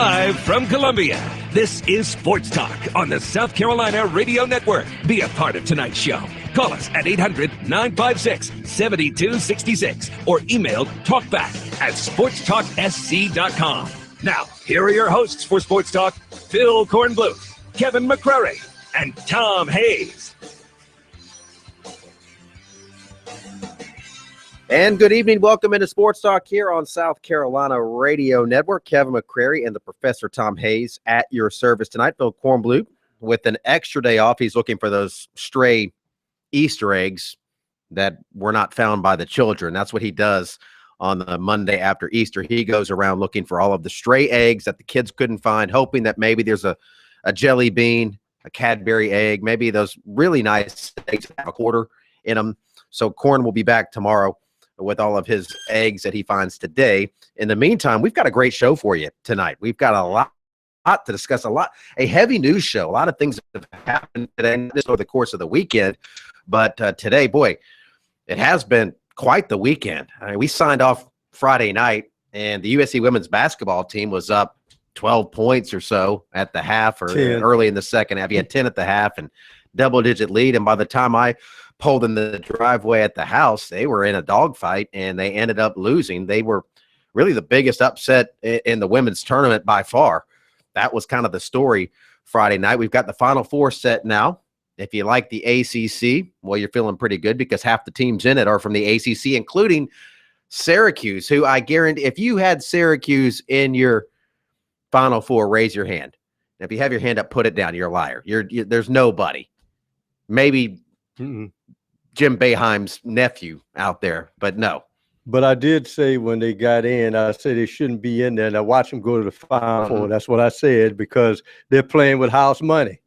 Live from Columbia, this is Sports Talk on the South Carolina Radio Network. Be a part of tonight's show. Call us at 800-956-7266 or email talkback@sportstalksc.com. Now, here are your hosts for Sports Talk, Phil Kornbluth, Kevin McCrary, and Tom Hayes. And good evening. Welcome into Sports Talk here on South Carolina Radio Network. Kevin McCrary and the Professor Tom Hayes at your service tonight. Phil Kornbluth with an extra day off. He's looking for those stray Easter eggs that were not found by the children. That's what he does on the Monday after Easter. He goes around looking for all of the stray eggs that the kids couldn't find, hoping that maybe there's a jelly bean, a Cadbury egg, maybe those really nice eggs that have a quarter in them. So Korn will be back tomorrow with all of his eggs that he finds today. In the meantime, we've got a great show for you tonight. We've got a lot to discuss, a heavy news show, a lot of things that have happened today, not just over the course of the weekend, but today, boy, it has been quite the weekend. I mean, we signed off Friday night, and the USC women's basketball team was up 12 points or so at the half or 10. Early in the second half. You had 10 at the half and double-digit lead, and by the time I pulled in the driveway at the house, they were in a dogfight, and they ended up losing. They were really the biggest upset in the women's tournament by far. That was kind of the story Friday night. We've got the Final Four set now. If you like the ACC, well, you're feeling pretty good because half the teams in it are from the ACC, including Syracuse, who I guarantee, if you had Syracuse in your Final Four, raise your hand. If you have your hand up, put it down. You're a liar. There's nobody. Maybe Jim Boeheim's nephew out there, but no. But I did say when they got in, I said they shouldn't be in there. And I watched them go to the Final Four. That's what I said, because they're playing with house money.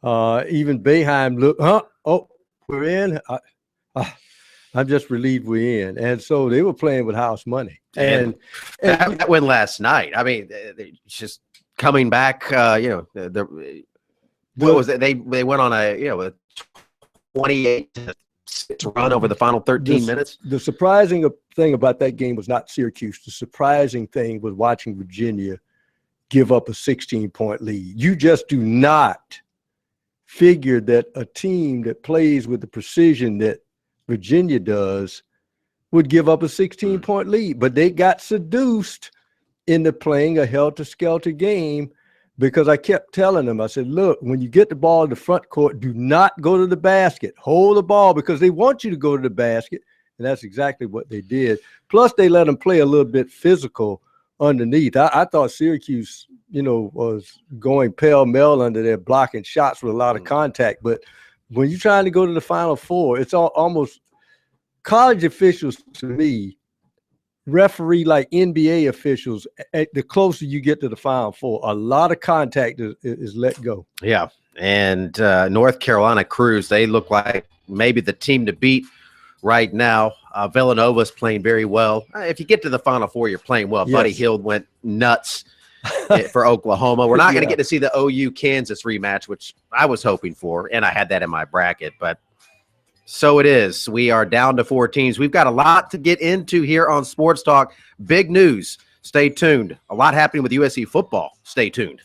Even Boeheim looked, oh, we're in. I'm just relieved we're in. And so they were playing with house money. And that win last night. I mean, just coming back, what was it? They went on a 28-6 run over the final 13 minutes. The surprising thing about that game was not Syracuse. The surprising thing was watching Virginia give up a 16-point lead. You just do not figure that a team that plays with the precision that Virginia does would give up a 16-point lead. But they got seduced into playing a helter-skelter game, because I kept telling them, I said, look, when you get the ball in the front court, do not go to the basket. Hold the ball, because they want you to go to the basket. And that's exactly what they did. Plus, they let them play a little bit physical underneath. I thought Syracuse, was going pell-mell under there, blocking shots with a lot of contact. But when you're trying to go to the Final Four, it's almost college officials, to me, referee like NBA officials, the closer you get to the Final Four, a lot of contact is let go. Yeah, and North Carolina Cruise, they look like maybe the team to beat right now. Villanova's playing very well. If you get to the Final Four, you're playing well. Yes. Buddy Hield went nuts for Oklahoma. We're not going to get to see the OU-Kansas rematch, which I was hoping for, and I had that in my bracket, but so it is. We are down to 4 teams. We've got a lot to get into here on Sports Talk. Big news. Stay tuned. A lot happening with USC football. Stay tuned.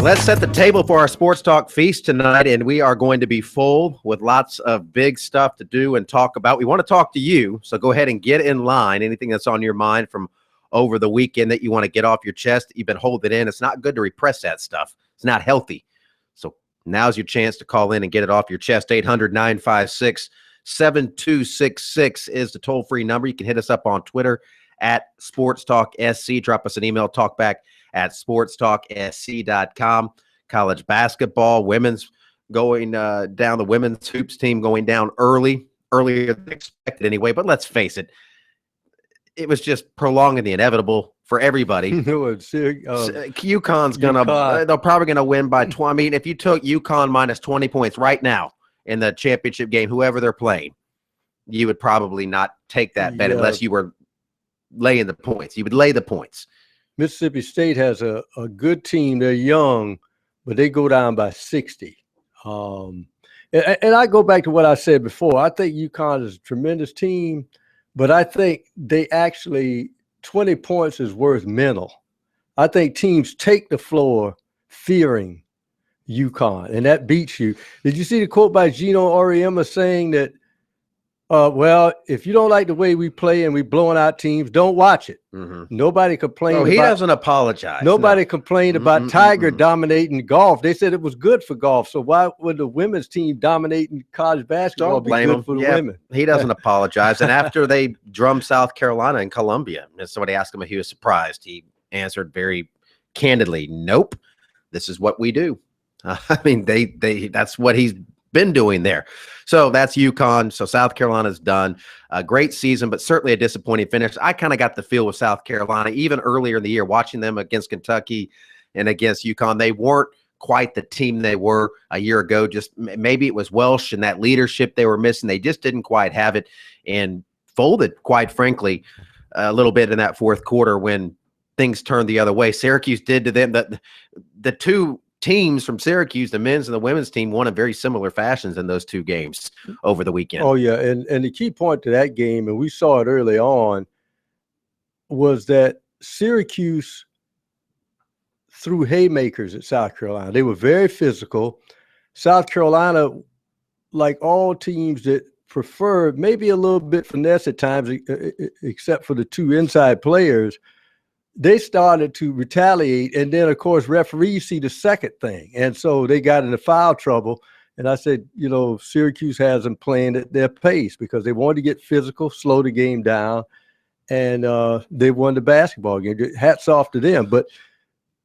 Let's set the table for our Sports Talk feast tonight, and we are going to be full with lots of big stuff to do and talk about. We want to talk to you, so go ahead and get in line. Anything that's on your mind from over the weekend that you want to get off your chest, that you've been holding in. It's not good to repress that stuff. It's not healthy. So now's your chance to call in and get it off your chest. 800-956-7266 is the toll-free number. You can hit us up on Twitter at Sports Talk SC. Drop us an email, talkback@sportstalksc.com. College basketball, women's going down. The women's hoops team going down earlier than expected anyway. But let's face it, it was just prolonging the inevitable for everybody. UConn's they're probably gonna win by 20. I mean, if you took UConn minus 20 points right now in the championship game, whoever they're playing, you would probably not take that bet unless you were laying the points. You would lay the points. Mississippi State has a good team. They're young, but they go down by 60. And I go back to what I said before. I think UConn is a tremendous team, but I think they actually 20 points is worth mental. I think teams take the floor fearing UConn, and that beats you. Did you see the quote by Gino Auriemma saying that, well, if you don't like the way we play and we blowing out teams, don't watch it. Mm-hmm. Nobody complained. Oh, he doesn't apologize. Nobody complained about Tiger dominating golf. They said it was good for golf. So why would the women's team dominating college basketball don't blame be good him for the women? He doesn't apologize. And after they drummed South Carolina and Columbia, and somebody asked him if he was surprised, he answered very candidly, "Nope, this is what we do." I mean, that's what he's been doing there. So that's UConn. So South Carolina's done. A great season, but certainly a disappointing finish. I kind of got the feel with South Carolina, even earlier in the year, watching them against Kentucky and against UConn. They weren't quite the team they were a year ago. Just maybe it was Welsh and that leadership they were missing. They just didn't quite have it and folded, quite frankly, a little bit in that fourth quarter when things turned the other way. Syracuse did to them. The two teams from Syracuse, the men's and the women's team, won in very similar fashions in those two games over the weekend. Oh, yeah. And the key point to that game, and we saw it early on, was that Syracuse threw haymakers at South Carolina. They were very physical. South Carolina, like all teams that prefer maybe a little bit finesse at times, except for the two inside players, they started to retaliate, and then, of course, referees see the second thing, and so they got into foul trouble. And I said, Syracuse has them playing at their pace because they wanted to get physical, slow the game down, and they won the basketball game. Hats off to them. But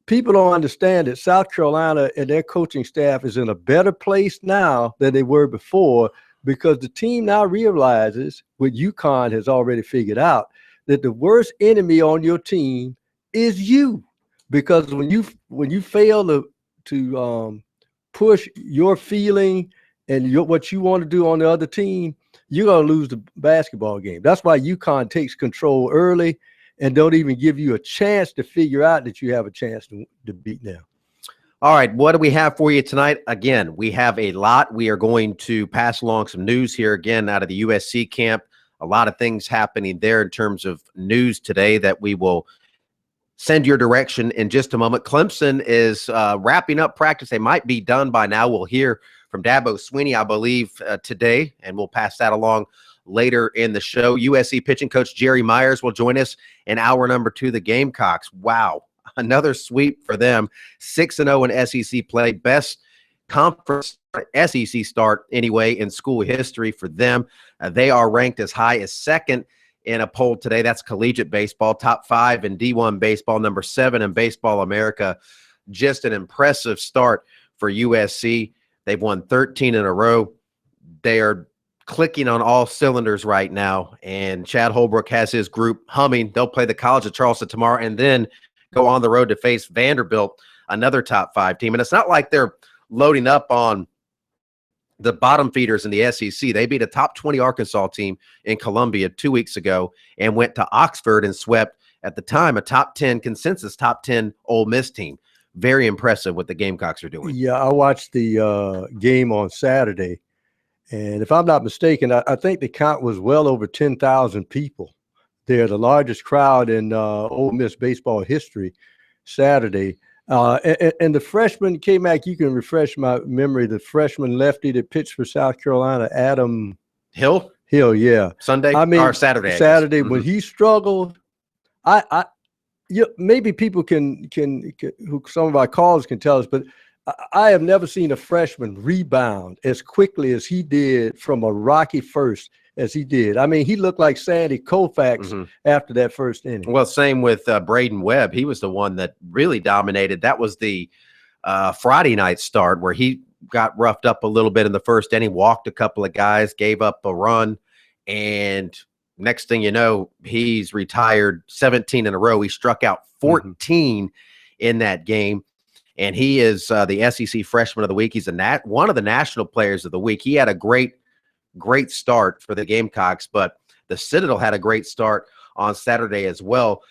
people don't understand that South Carolina and their coaching staff is in a better place now than they were before, because the team now realizes what UConn has already figured out, that the worst enemy on your team is you, because when you fail to push your feeling and what you want to do on the other team, you're going to lose the basketball game. That's why UConn takes control early and don't even give you a chance to figure out that you have a chance to beat them. All right, what do we have for you tonight? Again, we have a lot. We are going to pass along some news here again out of the USC camp. A lot of things happening there in terms of news today that we will send your direction in just a moment. Clemson is wrapping up practice. They might be done by now. We'll hear from Dabo Swinney, I believe, today, and we'll pass that along later in the show. USC pitching coach Jerry Myers will join us in hour number 2. The Gamecocks, wow, another sweep for them. 6-0 in SEC play, best conference SEC start anyway in school history for them. They are ranked as high as second in a poll today. That's collegiate baseball, top 5 in D1 baseball, number 7 in Baseball America. Just an impressive start for USC. They've won 13 in a row. They are clicking on all cylinders right now, and Chad Holbrook has his group humming. They'll play the College of Charleston tomorrow and then go on the road to face Vanderbilt, another top 5 team. And it's not like they're loading up on the bottom feeders in the SEC. They beat a top 20 Arkansas team in Columbia 2 weeks ago and went to Oxford and swept, at the time, a top 10 consensus, top 10 Ole Miss team. Very impressive what the Gamecocks are doing. Yeah, I watched the game on Saturday, and if I'm not mistaken, I think the count was well over 10,000 people. They're the largest crowd in Ole Miss baseball history Saturday. And the freshman, K-Mac, you can refresh my memory. The freshman lefty that pitched for South Carolina, Adam Hill, yeah. Sunday I mean, or Saturday. Saturday when he struggled, maybe people can who some of our callers can tell us, but I have never seen a freshman rebound as quickly as he did from a rocky first as he did. I mean, he looked like Sandy Koufax after that first inning. Well, same with Braden Webb. He was the one that really dominated. That was the Friday night start where he got roughed up a little bit in the first inning, walked a couple of guys, gave up a run, and next thing you know, he's retired 17 in a row. He struck out 14 in that game, and he is the SEC Freshman of the Week. He's one of the National Players of the Week. He had a great start for the Gamecocks, but the Citadel had a great start on Saturday as well.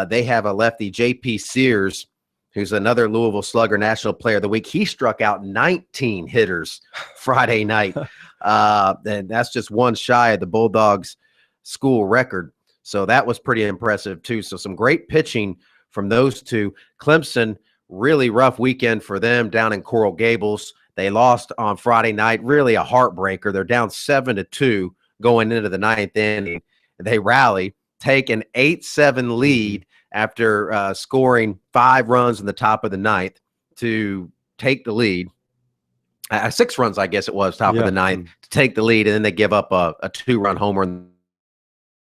They have a lefty, J.P. Sears, who's another Louisville Slugger National Player of the Week. He struck out 19 hitters Friday night, and that's just one shy of the Bulldogs' school record. So that was pretty impressive, too. So some great pitching from those two. Clemson, really rough weekend for them down in Coral Gables. They lost on Friday night, really a heartbreaker. They're down 7-2 going into the ninth inning. They rally, take an 8-7 lead after scoring 5 runs in the top of the ninth to take the lead. 6 runs, I guess it was, top of the ninth to take the lead, and then they give up a 2-run homer in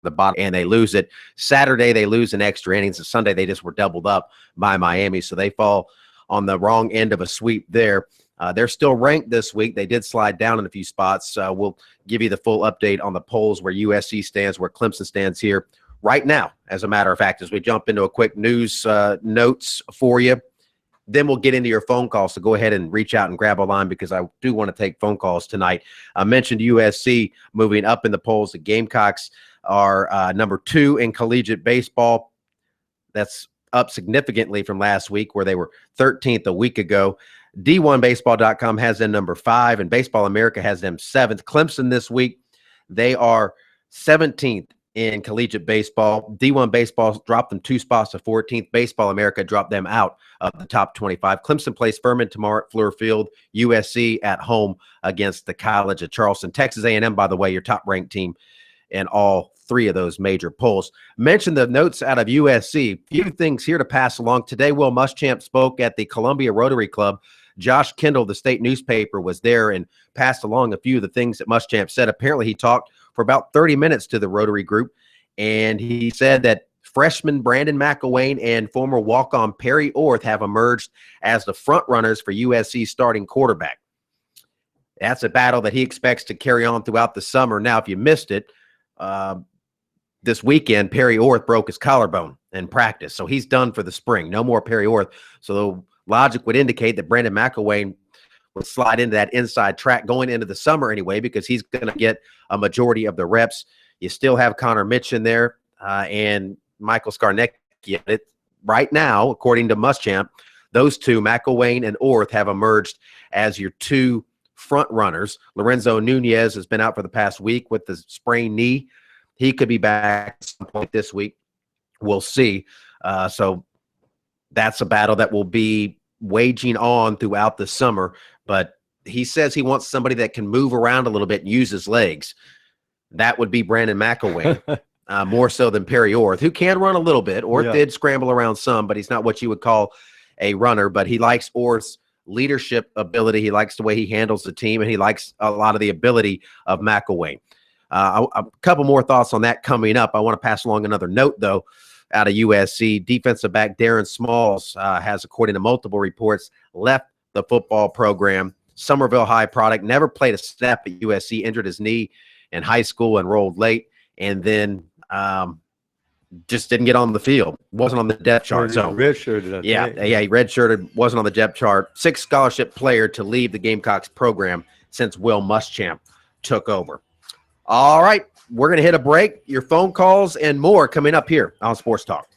the bottom, and they lose it. Saturday, they lose in extra innings, and Sunday, they just were doubled up by Miami, so they fall on the wrong end of a sweep there. They're still ranked this week. They did slide down in a few spots. We'll give you the full update on the polls, where USC stands, where Clemson stands here right now, as a matter of fact, as we jump into a quick news notes for you. Then we'll get into your phone calls, so go ahead and reach out and grab a line, because I do want to take phone calls tonight. I mentioned USC moving up in the polls. The Gamecocks are number 2 in collegiate baseball. That's up significantly from last week, where they were 13th a week ago. D1Baseball.com has them number 5, and Baseball America has them 7th. Clemson this week, they are 17th in collegiate baseball. D1 Baseball dropped them 2 spots to 14th. Baseball America dropped them out of the top 25. Clemson plays Furman tomorrow at Fluor Field. USC at home against the College of Charleston. Texas A&M, by the way, your top-ranked team in all 3 of those major polls. Mention the notes out of USC. Few things here to pass along. Today, Will Muschamp spoke at the Columbia Rotary Club. Josh Kendall, the state newspaper, was there and passed along a few of the things that Muschamp said. Apparently, he talked for about 30 minutes to the Rotary group, and he said that freshman Brandon McElwain and former walk-on Perry Orth have emerged as the front runners for USC's starting quarterback. That's a battle that he expects to carry on throughout the summer. Now, if you missed it, this weekend, Perry Orth broke his collarbone in practice, so he's done for the spring. No more Perry Orth. So the logic would indicate that Brandon McElwain would slide into that inside track going into the summer anyway, because he's going to get a majority of the reps. You still have Connor Mitch in there and Michael Skarnecki. Right now, according to Muschamp, those two, McElwain and Orth, have emerged as your 2 front runners. Lorenzo Nunez has been out for the past week with the sprained knee. He could be back at some point this week. We'll see. So that's a battle that will be waging on throughout the summer. But he says he wants somebody that can move around a little bit and use his legs. That would be Brandon McElwain, more so than Perry Orth, who can run a little bit. Orth did scramble around some, but he's not what you would call a runner. But he likes Orth's leadership ability. He likes the way he handles the team, and he likes a lot of the ability of McElwain. A couple more thoughts on that coming up. I want to pass along another note, though, out of USC. Defensive back Darren Smalls has, according to multiple reports, left the football program. Somerville High product, never played a snap at USC, injured his knee in high school, enrolled late, and then just didn't get on the field. Wasn't on the depth chart. So redshirted. He redshirted, wasn't on the depth chart. 6th scholarship player to leave the Gamecocks program since Will Muschamp took over. All right, we're going to hit a break. Your phone calls and more coming up here on Sports Talk.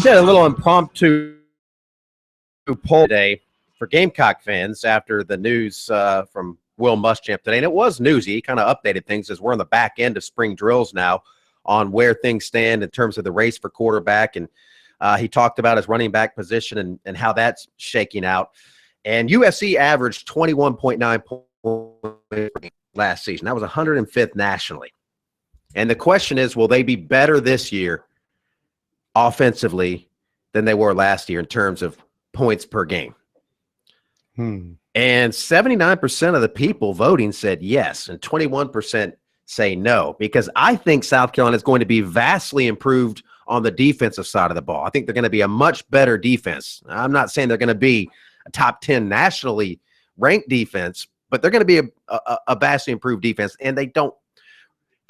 had a little impromptu poll today for Gamecock fans after the news from Will Muschamp today, and it was newsy. He kind of updated things as we're on the back end of spring drills now on where things stand in terms of the race for quarterback, and he talked about his running back position and how that's shaking out. And USC averaged 21.9 points last season. That was 105th nationally. And the question is, will they be better this year offensively than they were last year in terms of points per game? And 79% of the people voting said yes, and 21% say no, because I think South Carolina is going to be vastly improved on the defensive side of the ball. I think they're going to be a much better defense. I'm not saying they're going to be a top 10 nationally ranked defense, but they're going to be a vastly improved defense, and they don't.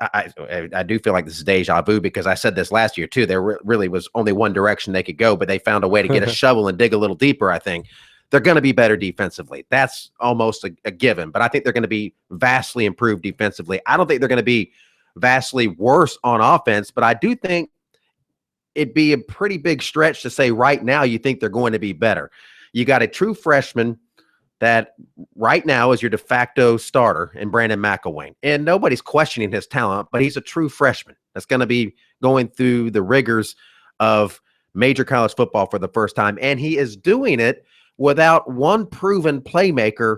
I do feel like this is deja vu because I said this last year too. There really was only one direction they could go, but they found a way to get a shovel and dig a little deeper. I think they're going to be better defensively. That's almost a given, but I think they're going to be vastly improved defensively. I don't think they're going to be vastly worse on offense, but I do think it'd be a pretty big stretch to say right now you think they're going to be better. You got a true freshman that right now is your de facto starter in Brandon McElwain. And nobody's questioning his talent, but he's a true freshman that's going to be going through the rigors of major college football for the first time. And he is doing it without one proven playmaker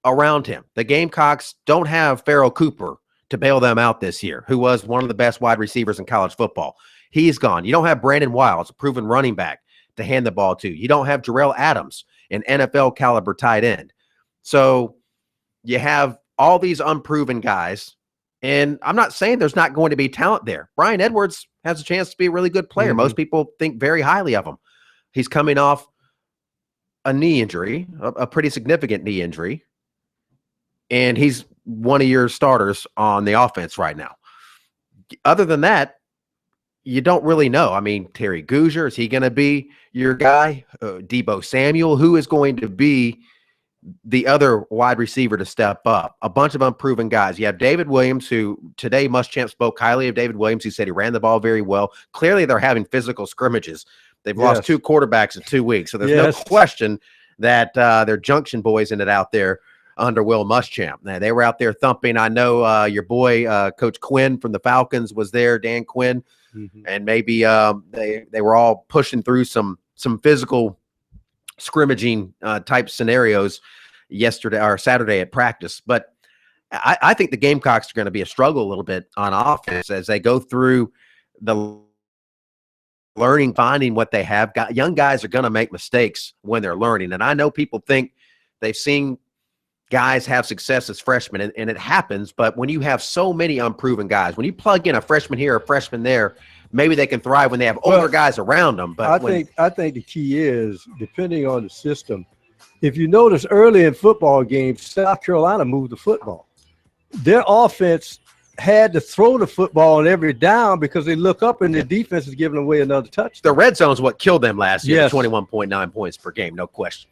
around him. The Gamecocks don't have Farrell Cooper to bail them out this year, who was one of the best wide receivers in college football. He's gone. You don't have Brandon Wiles, a proven running back, to hand the ball to. You don't have Jarrell Adams, an NFL caliber tight end. So you have all these unproven guys, and I'm not saying there's not going to be talent there. Brian Edwards has a chance to be a really good player. Most people think very highly of him. He's coming off a knee injury, a pretty significant knee injury, and he's one of your starters on the offense right now. Other than that, you don't really know. I mean, Terry Gouger, is he going to be your guy? Deebo Samuel, who is going to be the other wide receiver to step up? A bunch of unproven guys. You have David Williams, who today Muschamp spoke highly of David Williams. He said he ran the ball very well. Clearly, they're having physical scrimmages. They've lost 2 quarterbacks in 2 weeks, so there's no question that they're junction boys in it out there under Will Muschamp. Now, they were out there thumping. I know your boy, Coach Quinn from the Falcons was there, Dan Quinn. And maybe they were all pushing through some physical scrimmaging type scenarios yesterday or Saturday at practice. But I think the Gamecocks are going to be a struggle a little bit on offense as they go through the learning, finding what they have. Young guys are going to make mistakes when they're learning. And I know people think they've seen guys have success as freshmen, and it happens. But when you have so many unproven guys, when you plug in a freshman here, a freshman there, maybe they can thrive when they have older guys around them. But I think the key is, depending on the system, if you notice early in football games, South Carolina moved the football. Their offense had to throw the football on every down because they look up and the defense is giving away another touchdown. The red zone is what killed them last year, 21.9 points per game, no question.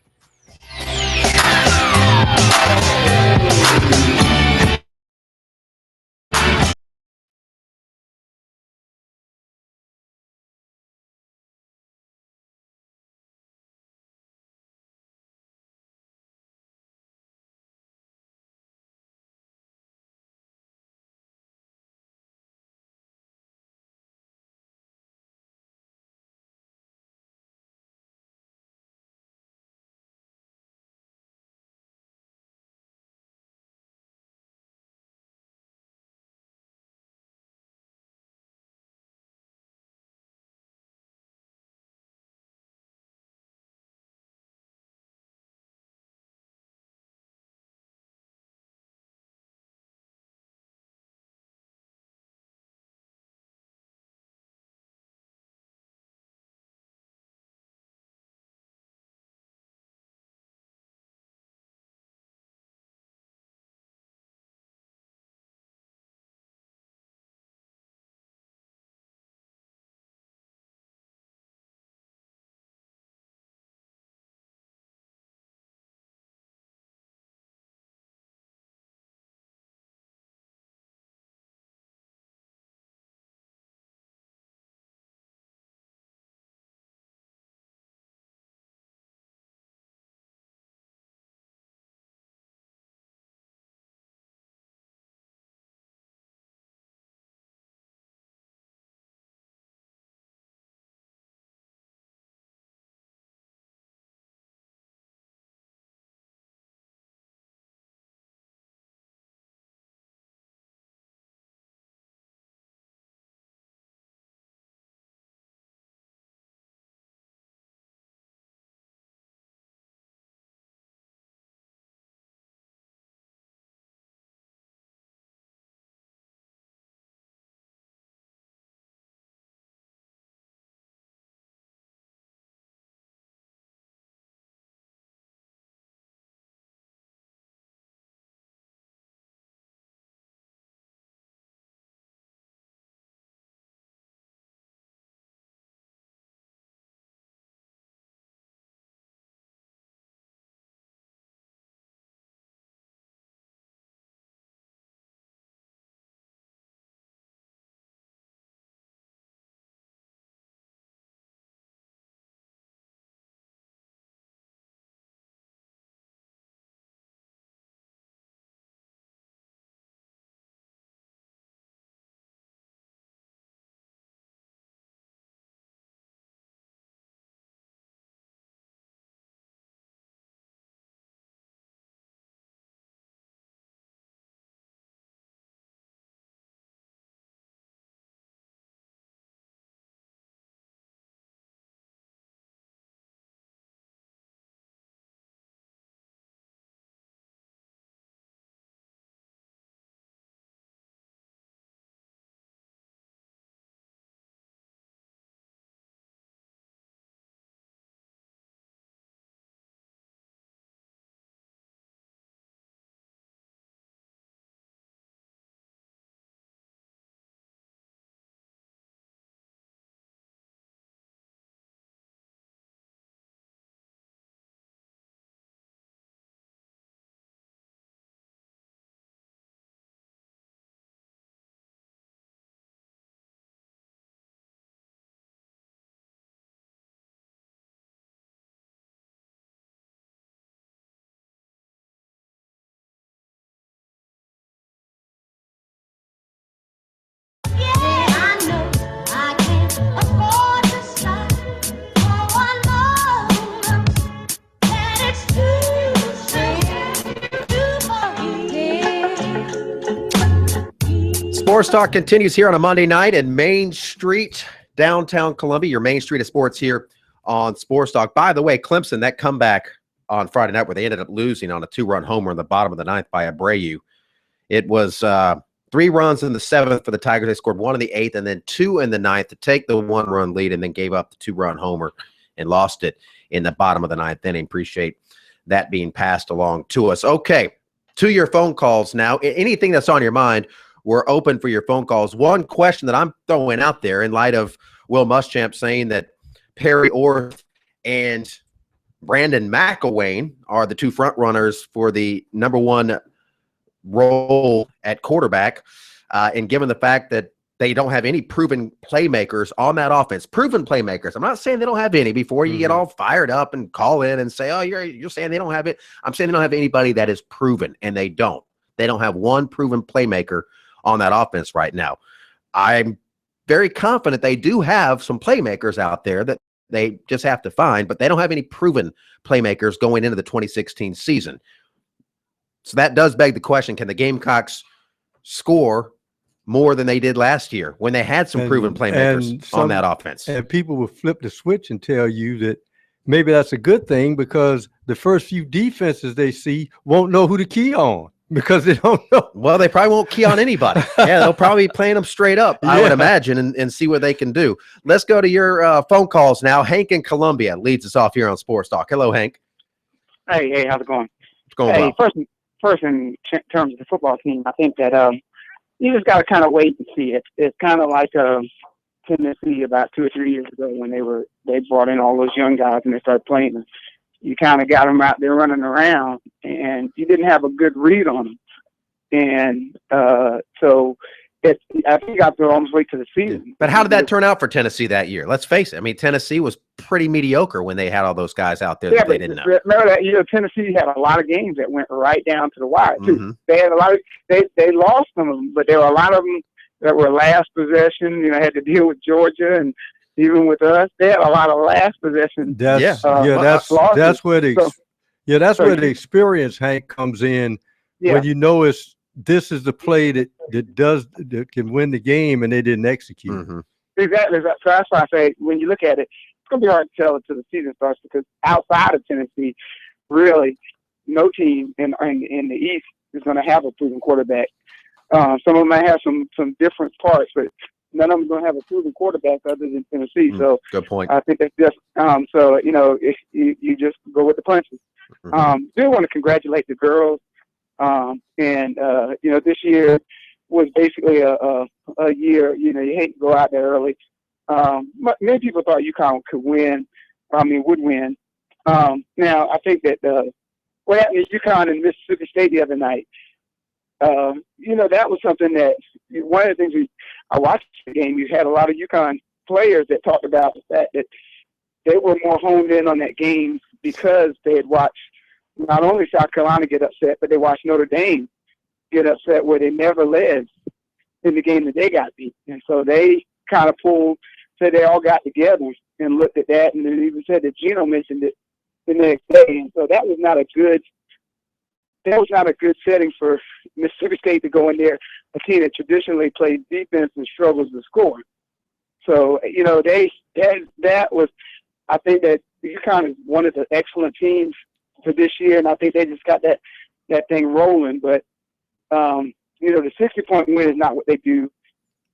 Sports Talk continues here on a Monday night in Main Street, downtown Columbia, your Main Street of sports here on Sports Talk. By the way, Clemson, that comeback on Friday night where they ended up losing on a 2-run homer in the bottom of the ninth by Abreu. It was 3 runs in the 7th for the Tigers. They scored 1 in the 8th and then 2 in the 9th to take the 1-run lead, and then gave up the 2-run homer and lost it in the bottom of the 9th inning. Appreciate that being passed along to us. Okay, to your phone calls now. Anything that's on your mind, we're open for your phone calls. One question that I'm throwing out there in light of Will Muschamp saying that Perry Orth and Brandon McElwain are the 2 front runners for the number 1 role at quarterback, and given the fact that they don't have any proven playmakers on that offense, proven playmakers. I'm not saying they don't have any before you get all fired up and call in and say, oh, you're saying they don't have it. I'm saying they don't have anybody that is proven, and they don't. They don't have one proven playmaker on that offense right now. I'm very confident they do have some playmakers out there that they just have to find, but they don't have any proven playmakers going into the 2016 season. So that does beg the question, can the Gamecocks score more than they did last year when they had some proven playmakers on that offense? And people will flip the switch and tell you that maybe that's a good thing, because the first few defenses they see won't know who to key on because they don't know. Well, they probably won't key on anybody. Yeah, they'll probably be playing them straight up, I would imagine, and see what they can do. Let's go to your phone calls now. Hank in Columbia leads us off here on Sports Talk. Hello, Hank. Hey, how's it going? It's going well. First, in terms of the football team, I think that you just got to kind of wait and see. It's kind of like Tennessee about 2 or 3 years ago when they brought in all those young guys and they started playing. You kind of got them out there running around, and you didn't have a good read on them. And so I think you got to almost wait to the season. But how did that turn out for Tennessee that year? Let's face it. I mean, Tennessee was pretty mediocre when they had all those guys out there that they didn't know. Remember that year, Tennessee had a lot of games that went right down to the wire, too. Mm-hmm. They had a lot of they lost some of them, but there were a lot of them that were last possession. You know, had to deal with Georgia, and even with us, they had a lot of last possession. That's where the experience, Hank, comes in. Yeah. When you know this is the play that can win the game, and they didn't execute. Mm-hmm. Exactly. So that's why I say when you look at it, it's going to be hard to tell until the season starts, because outside of Tennessee, really, no team in the East is going to have a proven quarterback. Some of them might have some different parts, but none of them are going to have a proven quarterback other than Tennessee. So good point. I think that's just so if you just go with the punches. Mm-hmm. Do want to congratulate the girls. This year was basically a year, you hate to go out there early. Many people thought UConn would win. Now, I think that what happened to UConn and Mississippi State the other night, that was something that one of the things I watched the game, you had a lot of UConn players that talked about the fact that they were more honed in on that game because they had watched not only South Carolina get upset, but they watched Notre Dame get upset where they never led in the game that they got beat. And so they kind of said they all got together and looked at that, and then even said that Gino mentioned it the next day. And so that was not a good setting for Mississippi State to go in there, a team that traditionally plays defense and struggles to score. So, that was, I think that UConn is one of the excellent teams for this year, and I think they just got that thing rolling. But the 60-point win is not what they do,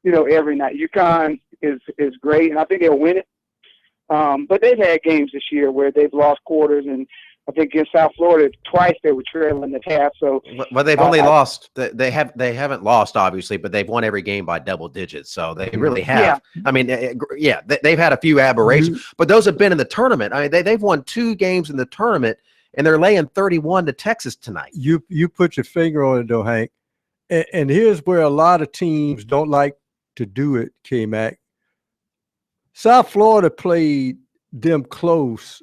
every night. UConn is great, and I think they'll win it. But they've had games this year where they've lost quarters, and I think against South Florida twice they were trailing at half. So, well, they've only lost. They haven't lost, obviously, but they've won every game by double digits. So they really have. Yeah. I mean, they've had a few aberrations, but those have been in the tournament. I mean, they've won 2 games in the tournament, and they're laying 31 to Texas tonight. You put your finger on it, though, Hank. And here's where a lot of teams don't like to do it, K-Mac. South Florida played them close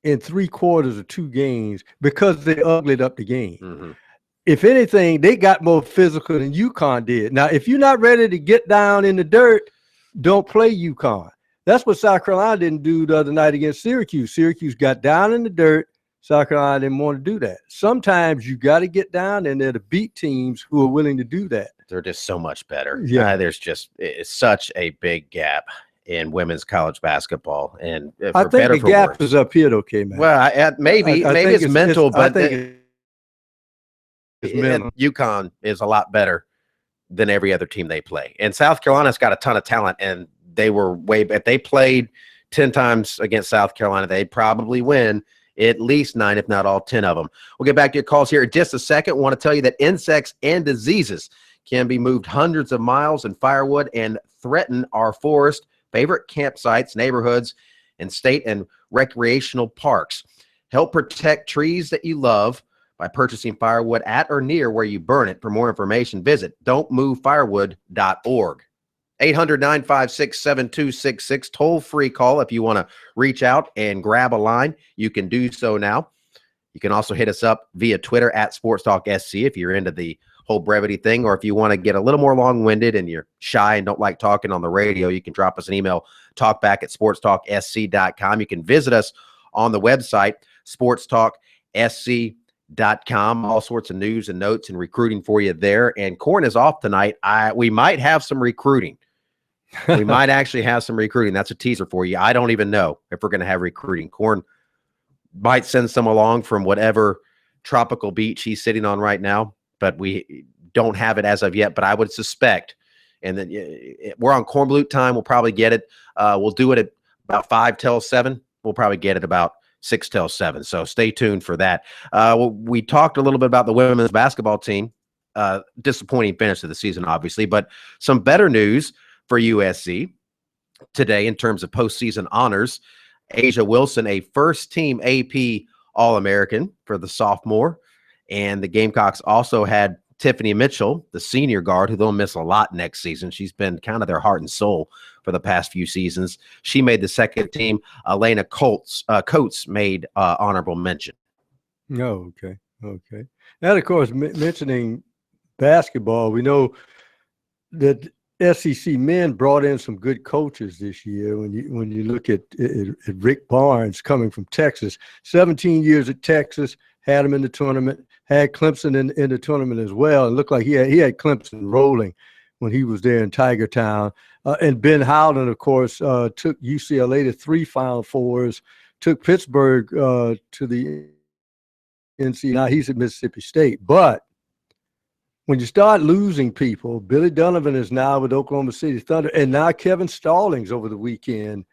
in 3/4 of 2 games because they uglied up the game. Mm-hmm. If anything, they got more physical than UConn did. Now, if you're not ready to get down in the dirt, don't play UConn. That's what South Carolina didn't do the other night against Syracuse. Syracuse got down in the dirt, South Carolina didn't want to do that. Sometimes you got to get down in there to beat teams who are willing to do that. They're just so much better. Yeah. It's such a big gap in women's college basketball, and I for think better the for gap worse. is up here, though, K-Man. Well, maybe I think it's mental, but I think it's mental. UConn is a lot better than every other team they play, and South Carolina's got a ton of talent, and they were if they played 10 times against South Carolina, they'd probably win at least 9, if not all 10 of them. We'll get back to your calls here in just a second. Want to tell you that insects and diseases can be moved hundreds of miles in firewood and threaten our forest, favorite campsites, neighborhoods, and state and recreational parks. Help protect trees that you love by purchasing firewood at or near where you burn it. For more information, visit don'tmovefirewood.org. 800-956-7266, toll-free call if you want to reach out and grab a line. You can do so now. You can also hit us up via Twitter at SportsTalkSC if you're into the whole brevity thing, or if you want to get a little more long-winded and you're shy and don't like talking on the radio, you can drop us an email, talkback@sportstalksc.com. You can visit us on the website, sportstalksc.com. All sorts of news and notes and recruiting for you there. And Corn is off tonight. We might have some recruiting. We might actually have some recruiting. That's a teaser for you. I don't even know if we're going to have recruiting. Corn might send some along from whatever tropical beach he's sitting on right now, but we don't have it as of yet. But I would suspect, and then we're on Corn Blue time. We'll probably get it. We'll do it at about 5 till 7. We'll probably get it about 6 till 7. So stay tuned for that. We talked a little bit about the women's basketball team. Disappointing finish of the season, obviously, but some better news for USC today in terms of postseason honors. Asia Wilson, a first-team AP All-American for the sophomore, and the Gamecocks also had Tiffany Mitchell, the senior guard, who they'll miss a lot next season. She's been kind of their heart and soul for the past few seasons. She made the second team. Elena Coates made honorable mention. Oh, okay. And of course, mentioning basketball, we know that SEC men brought in some good coaches this year. When you look at Rick Barnes coming from Texas, 17 years at Texas, had him in the tournament, had Clemson in the tournament as well. It looked like he had Clemson rolling when he was there in Tiger Town. And Ben Howland, of course, took UCLA to 3 Final Fours, took Pittsburgh to the NC. Now he's at Mississippi State. But when you start losing people, Billy Donovan is now with Oklahoma City Thunder, and now Kevin Stallings over the weekend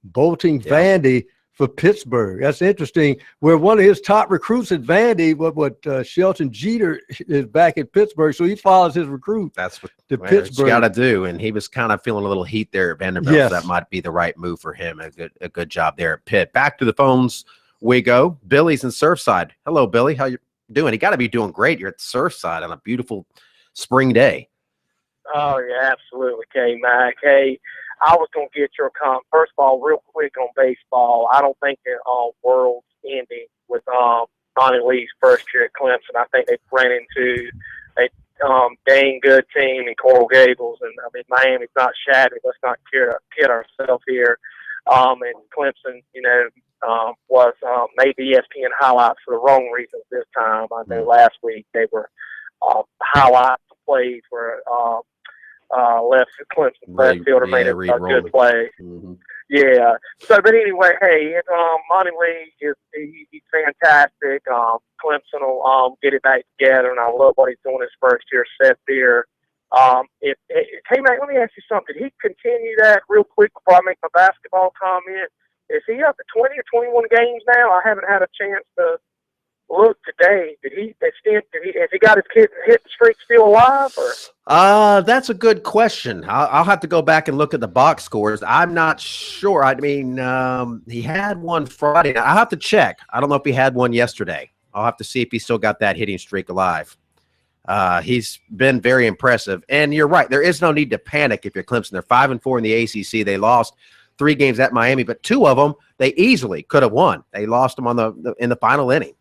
bolting Vandy for Pittsburgh. That's interesting. Where one of his top recruits at Vandy, Shelton Jeter, is back at Pittsburgh, so he follows his recruit. That's what Pittsburgh got to do, and he was kind of feeling a little heat there at Vanderbilt. Yes. So that might be the right move for him. A good job there at Pitt. Back to the phones we go. Billy's in Surfside. Hello, Billy. How you doing? You got to be doing great. You're at Surfside on a beautiful spring day. Oh, yeah, absolutely, K-Mac. Hey, I was going to get your comment. First of all, real quick on baseball, I don't think the world's ending with Bonnie Lee's first year at Clemson. I think they've ran into a dang good team in Coral Gables. And, I mean, Miami's not shabby. Let's not kid ourselves here. And Clemson, was made the ESPN highlights for the wrong reasons this time. I know last week they were highlights plays where left Clemson fielder made a good play. Mm-hmm. Yeah. So, but anyway, hey, Monty Lee he's fantastic. Clemson will get it back together, and I love what he's doing his first year set there. Hey, Mike, let me ask you something. Did he continue that real quick before I make my basketball comment? Is he up to 20 or 21 games now? I haven't had a chance to look today. Has he got his hit streak still alive? Or? That's a good question. I'll have to go back and look at the box scores. I'm not sure. I mean, he had one Friday. I'll have to check. I don't know if he had one yesterday. I'll have to see if he still got that hitting streak alive. He's been very impressive. And you're right. There is no need to panic if you're Clemson. They're 5-4 in the ACC. They lost 3 games at Miami, but 2 of them they easily could have won. They lost them in the final inning.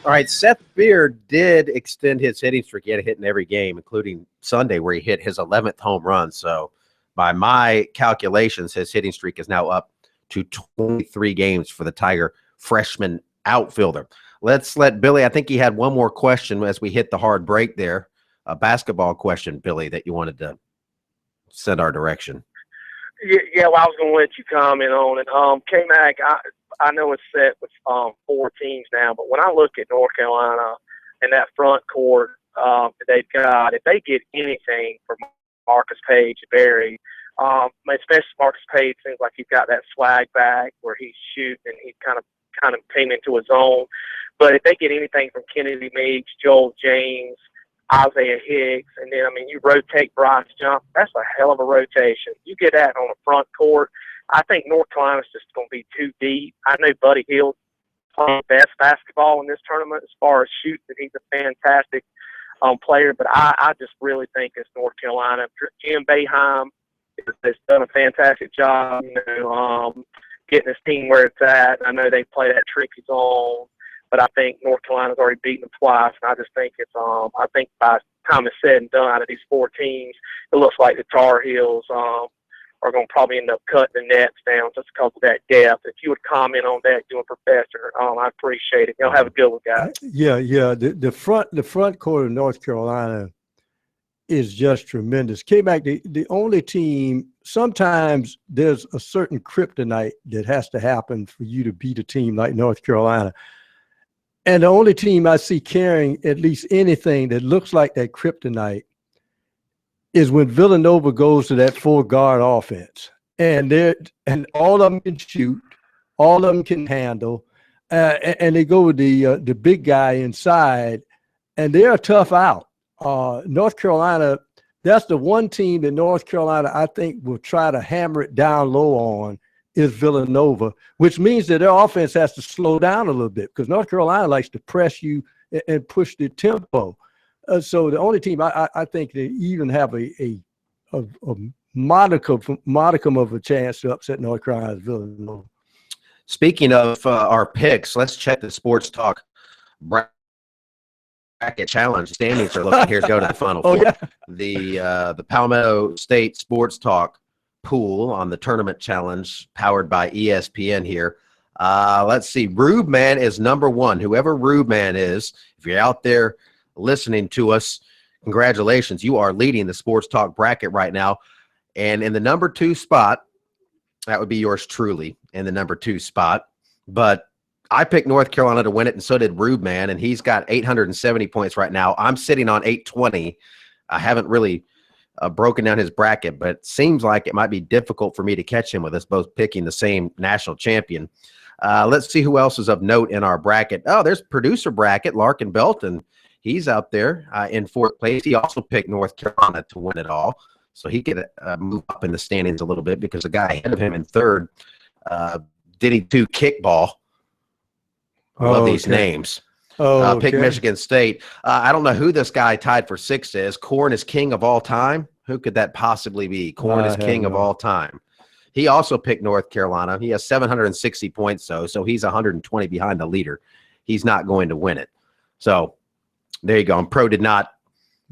All right, Seth Beard did extend his hitting streak. He had a hit in every game, including Sunday, where he hit his 11th home run. So by my calculations, his hitting streak is now up to 23 games for the Tiger freshman outfielder. Let's let Billy, I think he had one more question as we hit the hard break there, a basketball question, Billy, that you wanted to send our direction. Yeah, well, I was going to let you comment on it. K-Mac, I know it's set with 4 teams now, but when I look at North Carolina and that front court that they've got, if they get anything from Marcus Page, Barry, especially Marcus Page, seems like he's got that swag back where he's shooting and he kind of came into his own. But if they get anything from Kennedy Meeks, Joel James, Isaiah Higgs, and then, you rotate Bryce Johnson, that's a hell of a rotation. You get that on the front court, I think North Carolina's just going to be too deep. I know Buddy Hield's playing best basketball in this tournament as far as shooting. He's a fantastic player, but I just really think it's North Carolina. Jim Boeheim has done a fantastic job, getting his team where it's at. I know they play that tricky zone, but I think North Carolina's already beaten them twice, and I just think it's I think by the time it's said and done, out of these 4 teams, it looks like the Tar Heels are going to probably end up cutting the nets down just because of that depth. If you would comment on that, you and Professor, I appreciate it. Y'all have a good one, guys. Yeah. The front court of North Carolina is just tremendous. K-Mac, the only team, sometimes there's a certain kryptonite that has to happen for you to beat a team like North Carolina. And the only team I see carrying at least anything that looks like that kryptonite is when Villanova goes to that 4-guard offense. And all of them can shoot, all of them can handle, and they go with the big guy inside, and they're a tough out. North Carolina, that's the one team that North Carolina, I think, will try to hammer it down low on, is Villanova, which means that their offense has to slow down a little bit because North Carolina likes to press you and push the tempo. So the only team I think they even have a modicum of a chance to upset North Carolina is Villanova. Speaking of our picks, let's check the Sports Talk bracket challenge. Standings are looking here to go to the Final Four. Yeah. The Palmetto State Sports Talk pool on the tournament challenge powered by ESPN here. Let's see. Rube Man is number 1. Whoever Rube Man is, if you're out there listening to us, congratulations. You are leading the Sports Talk bracket right now. And in the number 2 spot, that would be yours truly in the number 2 spot. But I picked North Carolina to win it, and so did Rube Man, and he's got 870 points right now. I'm sitting on 820. I haven't really broken down his bracket, but it seems like it might be difficult for me to catch him with us both picking the same national champion. Let's see who else is of note in our bracket. Oh, there's producer bracket, Larkin Belton. He's out there in 4th place. He also picked North Carolina to win it all, so he could move up in the standings a little bit because the guy ahead of him in 3rd, Diddy 2 Kickball. I love these names. Pick Michigan State. I don't know who this guy tied for 6th is. Corn is king of all time. Who could that possibly be? Corn is king of all time. He also picked North Carolina. He has 760 points, so he's 120 behind the leader. He's not going to win it. So there you go. And Pro did not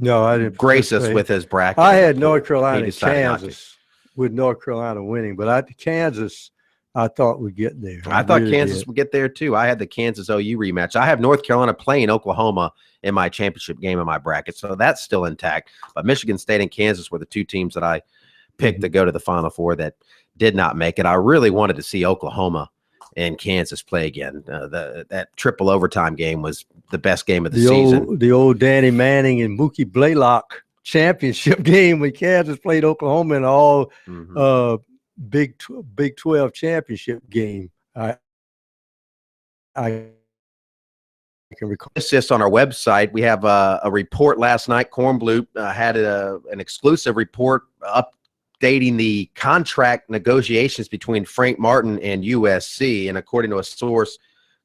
I didn't grace us with his bracket. I had North Carolina and Kansas with North Carolina winning, but Kansas I thought would get there. I thought Kansas would get there too. I had the Kansas OU rematch. I have North Carolina playing Oklahoma in my championship game in my bracket, so that's still intact. But Michigan State and Kansas were the 2 teams that I picked to go to the Final Four that did not make it. I really wanted to see Oklahoma and Kansas play again. That triple overtime game was the best game of the season. The old Danny Manning and Mookie Blaylock championship game when Kansas played Oklahoma in all Big 12 championship game. I can recall this on our website. We have a report last night. Kornblut had an exclusive report updating the contract negotiations between Frank Martin and USC. And according to a source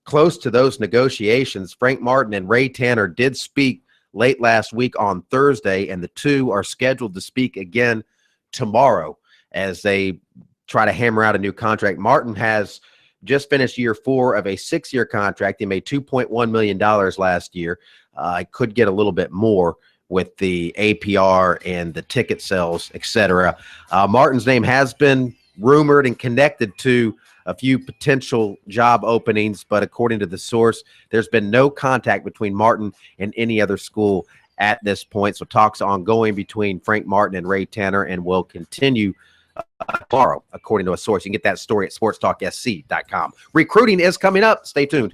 close to those negotiations, Frank Martin and Ray Tanner did speak late last week on Thursday, and the two are scheduled to speak again tomorrow as they try to hammer out a new contract. Martin has just finished year 4 of a 6-year contract. He made $2.1 million last year. I could get a little bit more with the APR and the ticket sales, etc. Martin's name has been rumored and connected to a few potential job openings, but according to the source, there's been no contact between Martin and any other school at this point. So talks ongoing between Frank Martin and Ray Tanner and will continue tomorrow, according to a source. You can get that story at sportstalksc.com. Recruiting is coming up. Stay tuned.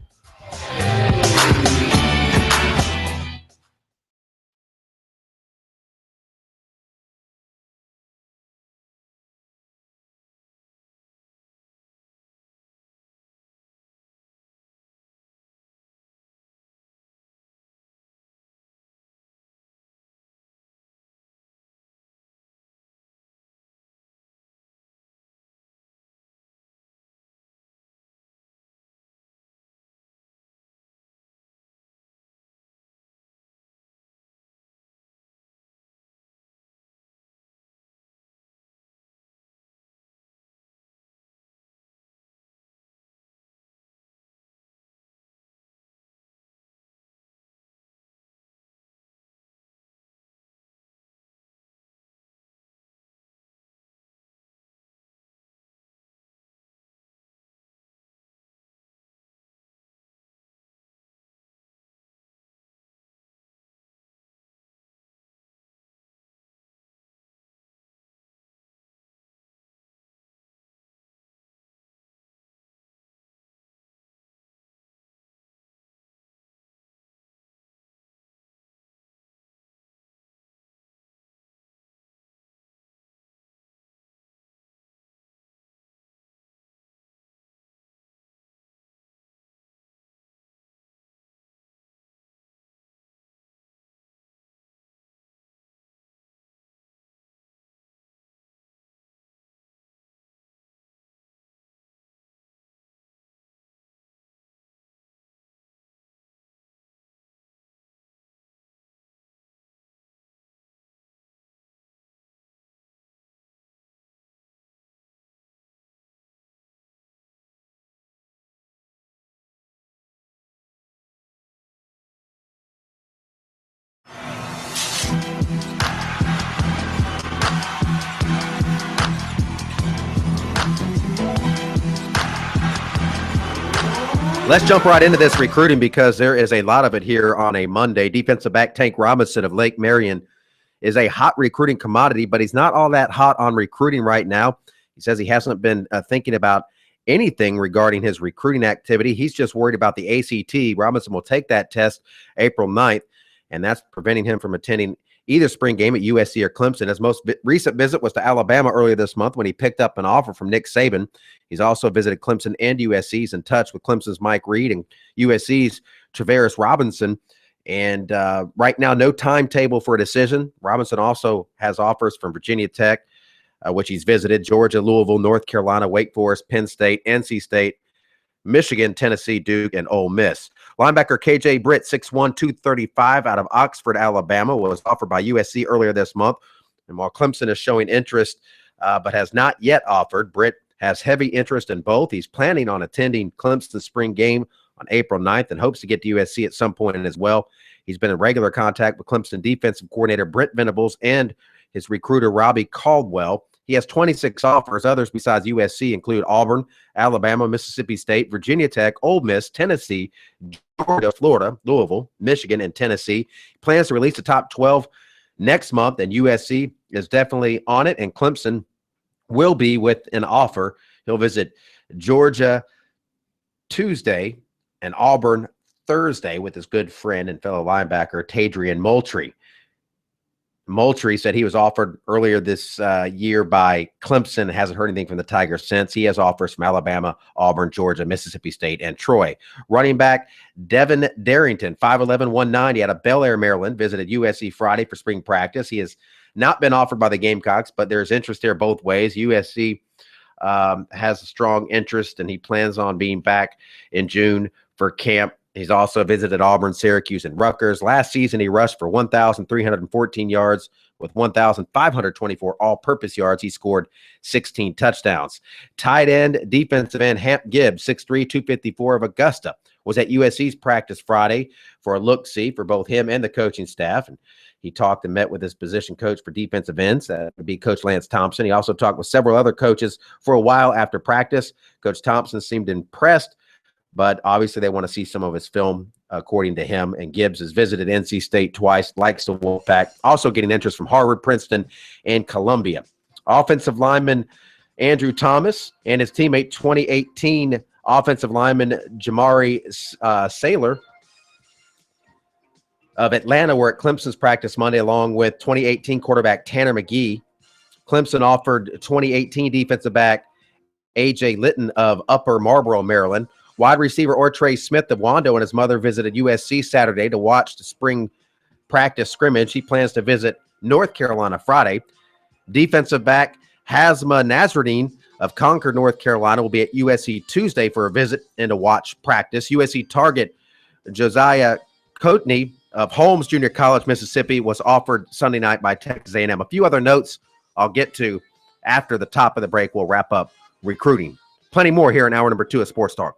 Let's jump right into this recruiting because there is a lot of it here on a Monday. Defensive back Tank Robinson of Lake Marion is a hot recruiting commodity, but he's not all that hot on recruiting right now. He says he hasn't been thinking about anything regarding his recruiting activity. He's just worried about the ACT. Robinson will take that test April 9th, and that's preventing him from attending either spring game at USC or Clemson. His most recent visit was to Alabama earlier this month when he picked up an offer from Nick Saban. He's also visited Clemson and USC. He's in touch with Clemson's Mike Reed and USC's Travaris Robinson. And right now, no timetable for a decision. Robinson also has offers from Virginia Tech, which he's visited, Georgia, Louisville, North Carolina, Wake Forest, Penn State, NC State, Michigan, Tennessee, Duke, and Ole Miss. Linebacker KJ Britt, 6'1", 235 out of Oxford, Alabama, was offered by USC earlier this month. And while Clemson is showing interest but has not yet offered, Britt has heavy interest in both. He's planning on attending Clemson's spring game on April 9th and hopes to get to USC at some point as well. He's been in regular contact with Clemson defensive coordinator Brent Venables and his recruiter Robbie Caldwell. He has 26 offers. Others besides USC include Auburn, Alabama, Mississippi State, Virginia Tech, Ole Miss, Tennessee, Georgia, Florida, Louisville, Michigan, and Tennessee. He plans to release the top 12 next month, and USC is definitely on it, and Clemson will be with an offer. He'll visit Georgia Tuesday and Auburn Thursday with his good friend and fellow linebacker Tadrian Moultrie. Moultrie said he was offered earlier this year by Clemson. Hasn't heard anything from the Tigers since. He has offers from Alabama, Auburn, Georgia, Mississippi State, and Troy. Running back Devin Darrington, 5'11", 190 out of Bel Air, Maryland, visited USC Friday for spring practice. He has not been offered by the Gamecocks, but there's interest there both ways. USC has a strong interest, and he plans on being back in June for camp He's also visited Auburn, Syracuse, and Rutgers. Last season, he rushed for 1,314 yards with 1,524 all-purpose yards. He scored 16 touchdowns. Tight end, defensive end Hamp Gibbs, 6'3", 254 of Augusta, was at USC's practice Friday for a look-see for both him and the coaching staff. And he talked and met with his position coach for defensive ends. That would be Coach Lance Thompson. He also talked with several other coaches for a while after practice. Coach Thompson seemed impressed, but obviously they want to see some of his film, according to him. And Gibbs has visited NC State twice, likes the Wolfpack, also getting interest from Harvard, Princeton, and Columbia. Offensive lineman Andrew Thomas and his teammate 2018 offensive lineman Jamari Saylor of Atlanta were at Clemson's practice Monday, along with 2018 quarterback Tanner McGee. Clemson offered 2018 defensive back A.J. Litton of Upper Marlboro, Maryland. Wide receiver Ortre Smith of Wando and his mother visited USC Saturday to watch the spring practice scrimmage. He plans to visit North Carolina Friday. Defensive back Hazma Nasruddin of Concord, North Carolina, will be at USC Tuesday for a visit and to watch practice. USC target Josiah Coatney of Holmes Junior College, Mississippi, was offered Sunday night by Texas A&M. A few other notes I'll get to after the top of the break. We'll wrap up recruiting. Plenty more here in hour number 2 of Sports Talk.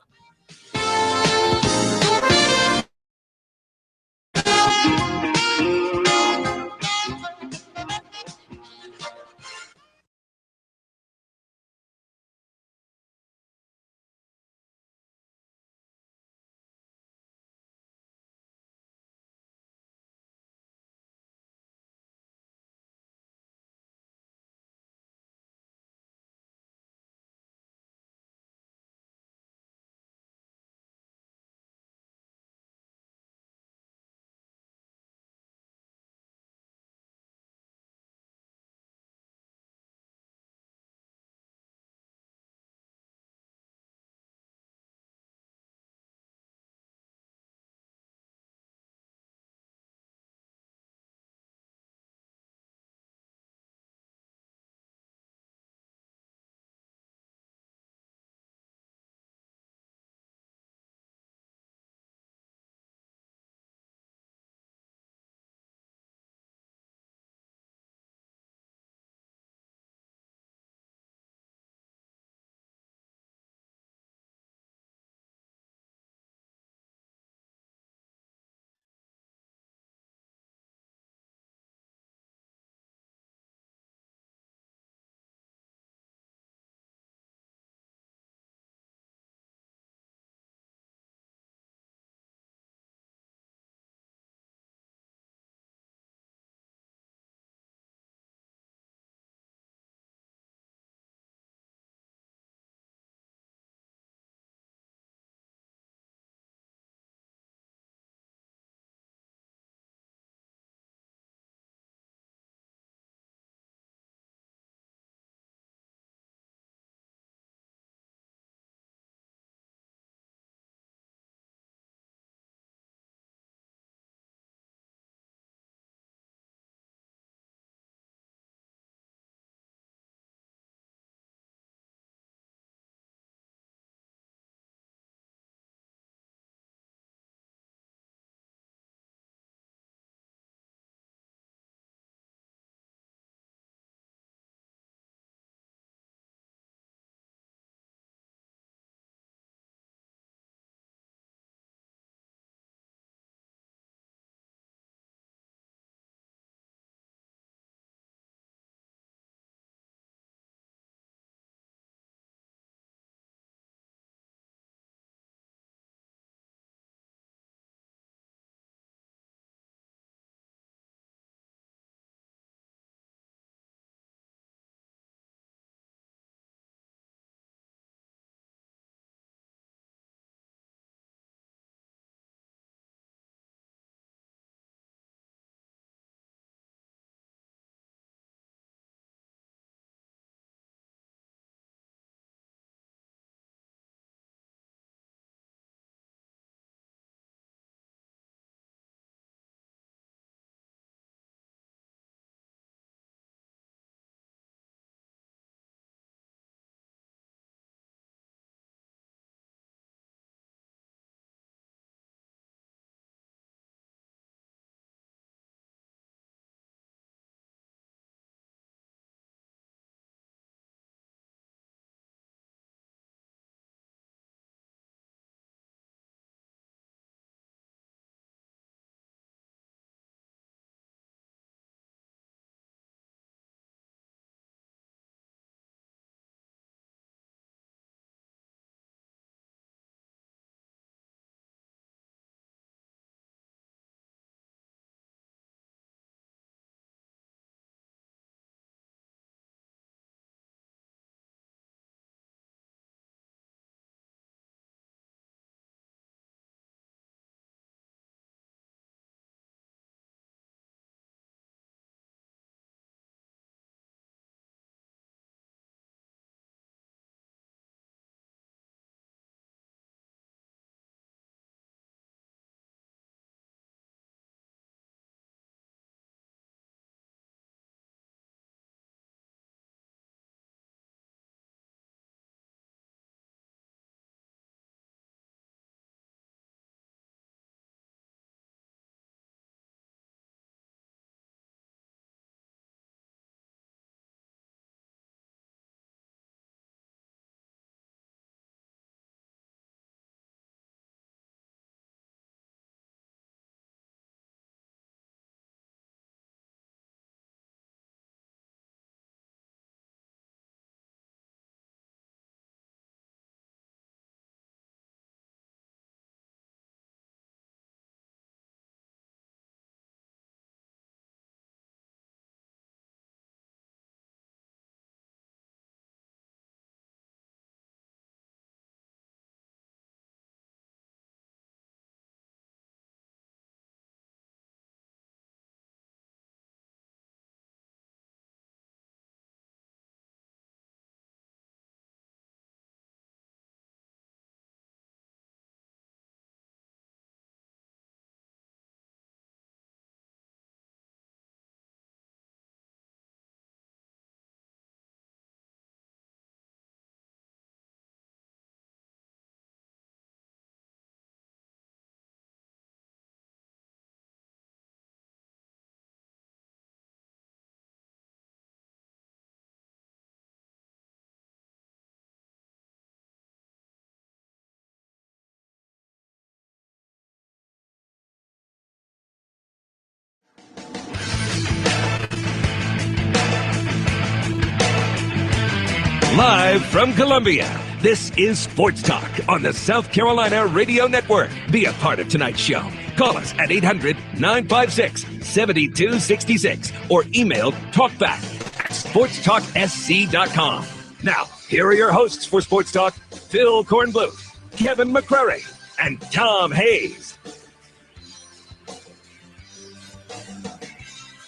Live from Columbia, this is Sports Talk on the South Carolina Radio Network. Be a part of tonight's show. Call us at 800-956-7266 or email talkback@sportstalksc.com. Now, here are your hosts for Sports Talk, Phil Kornbluth, Kevin McCrary, and Tom Hayes.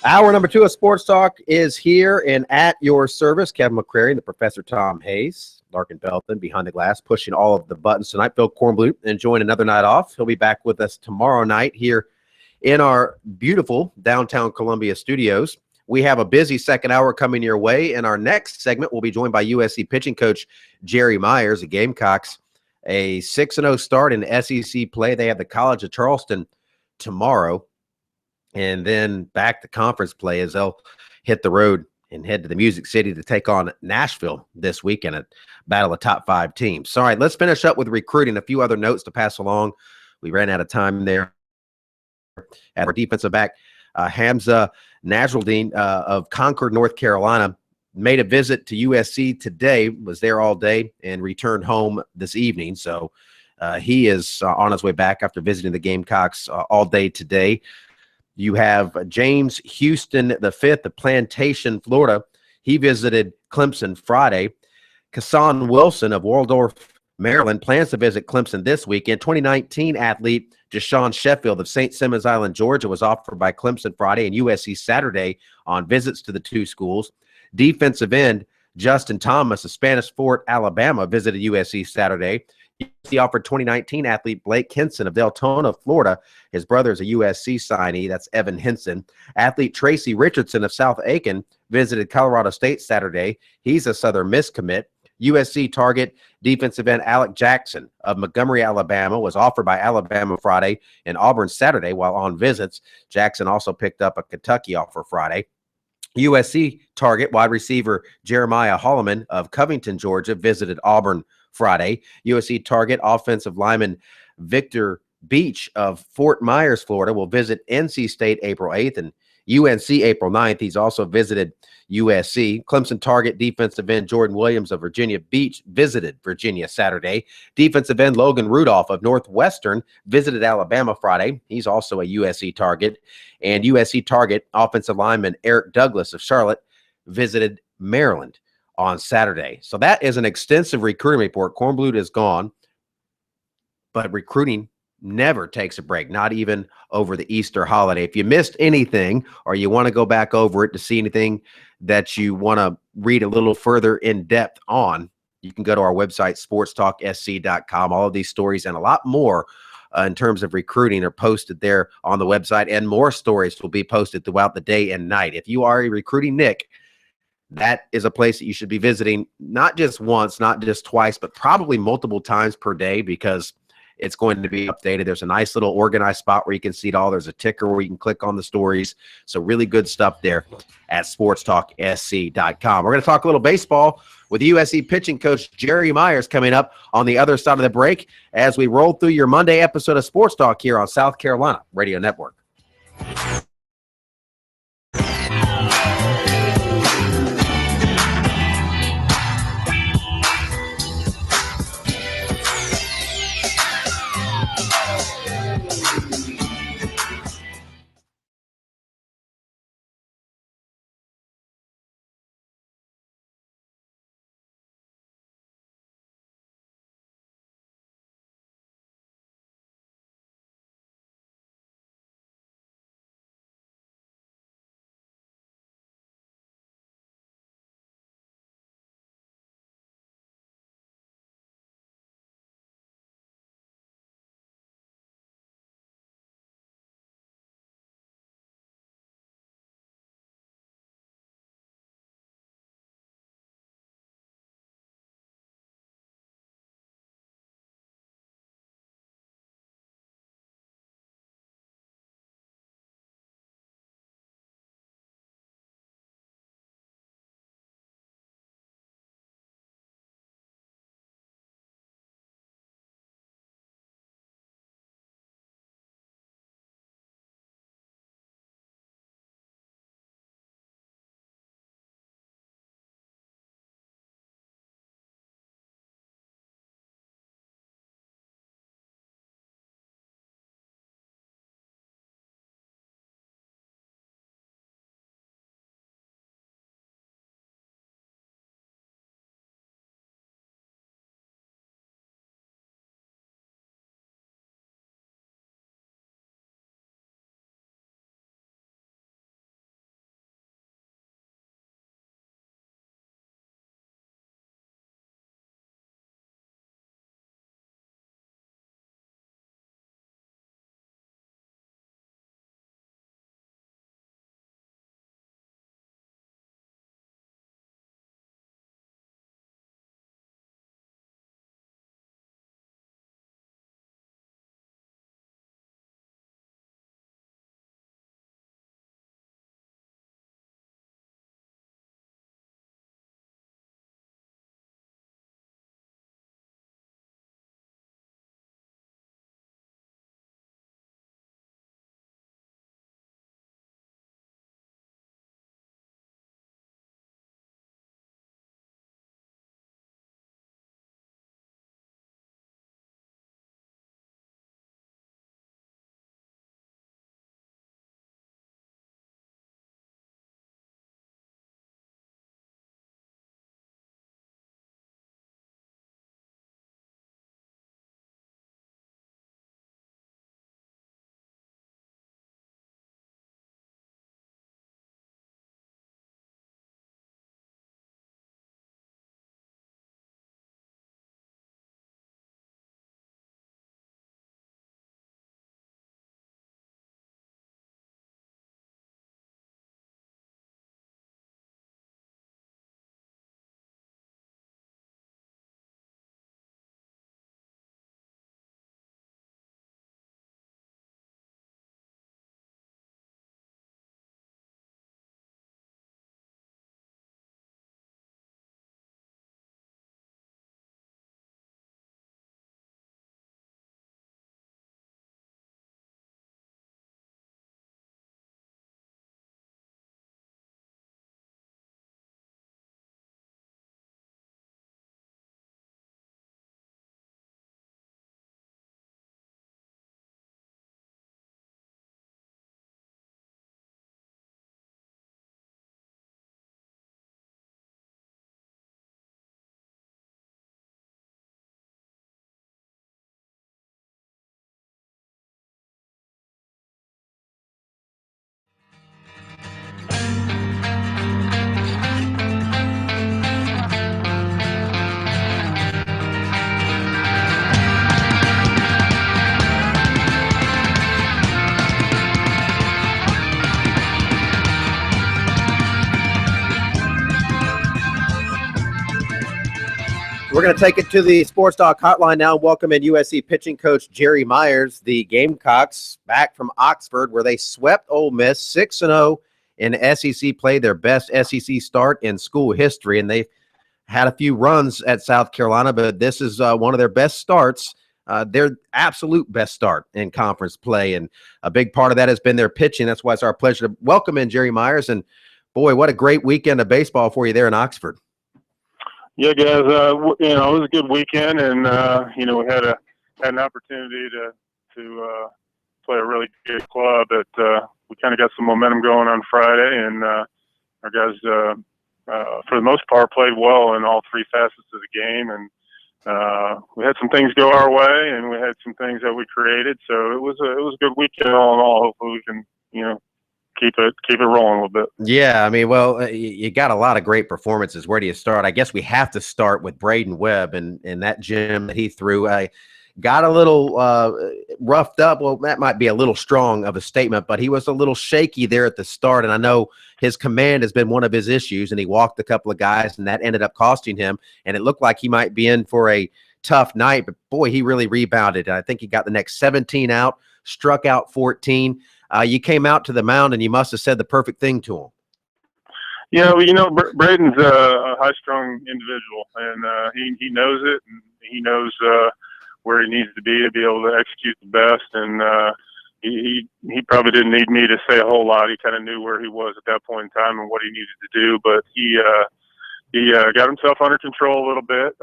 Hour number 2 of Sports Talk is here and at your service. Kevin McCrary and the Professor Tom Hayes, Larkin Belton behind the glass, pushing all of the buttons tonight. Phil Kornbluth enjoying another night off. He'll be back with us tomorrow night here in our beautiful downtown Columbia studios. We have a busy second hour coming your way. In our next segment, we'll be joined by USC pitching coach Jerry Myers, the Gamecocks. A 6-0 start in SEC play. They have the College of Charleston tomorrow. And then back to conference play as they'll hit the road and head to the Music City to take on Nashville this weekend at battle of top 5 teams. All right, let's finish up with recruiting. A few other notes to pass along. We ran out of time there. At our defensive back, Hamza Nasruddin of Concord, North Carolina, made a visit to USC today, was there all day, and returned home this evening. So he is on his way back after visiting the Gamecocks all day today. You have James Houston V of Plantation, Florida. He visited Clemson Friday. Kassan Wilson of Waldorf, Maryland, plans to visit Clemson this weekend. 2019 athlete Deshaun Sheffield of St. Simons Island, Georgia, was offered by Clemson Friday and USC Saturday on visits to the two schools. Defensive end Justin Thomas of Spanish Fort, Alabama, visited USC Saturday. He offered 2019 athlete Blake Henson of Deltona, Florida. His brother is a USC signee. That's Evan Henson. Athlete Tracy Richardson of South Aiken visited Colorado State Saturday. He's a Southern Miss commit. USC target defensive end Alec Jackson of Montgomery, Alabama, was offered by Alabama Friday and Auburn Saturday while on visits. Jackson also picked up a Kentucky offer Friday. USC target wide receiver Jeremiah Holloman of Covington, Georgia, visited Auburn Friday. USC target offensive lineman Victor Beach of Fort Myers, Florida, will visit NC State April 8th and UNC April 9th. He's also visited USC. Clemson target defensive end Jordan Williams of Virginia Beach visited Virginia Saturday. Defensive end Logan Rudolph of Northwestern visited Alabama Friday. He's also a USC target. And USC target offensive lineman Eric Douglas of Charlotte visited Maryland on Saturday. So that is an extensive recruiting report. Kornbluth is gone, but recruiting never takes a break, not even over the Easter holiday. If you missed anything or you want to go back over it to see anything that you want to read a little further in depth on, you can go to our website, sportstalksc.com. All of these stories and a lot more in terms of recruiting are posted there on the website, and more stories will be posted throughout the day and night. If you are a recruiting Nick, that is a place that you should be visiting, not just once, not just twice, but probably multiple times per day, because it's going to be updated. There's a nice little organized spot where you can see it all. There's a ticker where you can click on the stories. So really good stuff there at sportstalksc.com. We're going to talk a little baseball with USC pitching coach Jerry Myers coming up on the other side of the break as we roll through your Monday episode of Sports Talk here on South Carolina Radio Network. We're going to take it to the Sports Talk hotline now and welcome in USC pitching coach Jerry Myers. The Gamecocks back from Oxford, where they swept Ole Miss 6-0 in SEC play, their best SEC start in school history. And they've had a few runs at South Carolina, but this is one of their best starts, their absolute best start in conference play. And a big part of that has been their pitching. That's why it's our pleasure to welcome in Jerry Myers. And boy, what a great weekend of baseball for you there in Oxford. Yeah, guys. It was a good weekend, and we had an opportunity to play a really good club. That we kind of got some momentum going on Friday, and our guys, for the most part, played well in all three facets of the game. And we had some things go our way, and we had some things that we created. So it was a good weekend all in all. Hopefully, we can keep it rolling a little bit. Yeah, I mean, well, you got a lot of great performances. Where do you start? I guess we have to start with Braden Webb and that gem that he threw. I got a little roughed up. Well, that might be a little strong of a statement, but he was a little shaky there at the start. And I know his command has been one of his issues, and he walked a couple of guys, and that ended up costing him. And it looked like he might be in for a tough night, but boy, he really rebounded. I think he got the next 17 out, struck out 14. You came out to the mound, and you must have said the perfect thing to him. Yeah, well, Braden's a high-strung individual, and he knows it, and he knows where he needs to be able to execute the best. And he probably didn't need me to say a whole lot. He kind of knew where he was at that point in time and what he needed to do. But he got himself under control a little bit.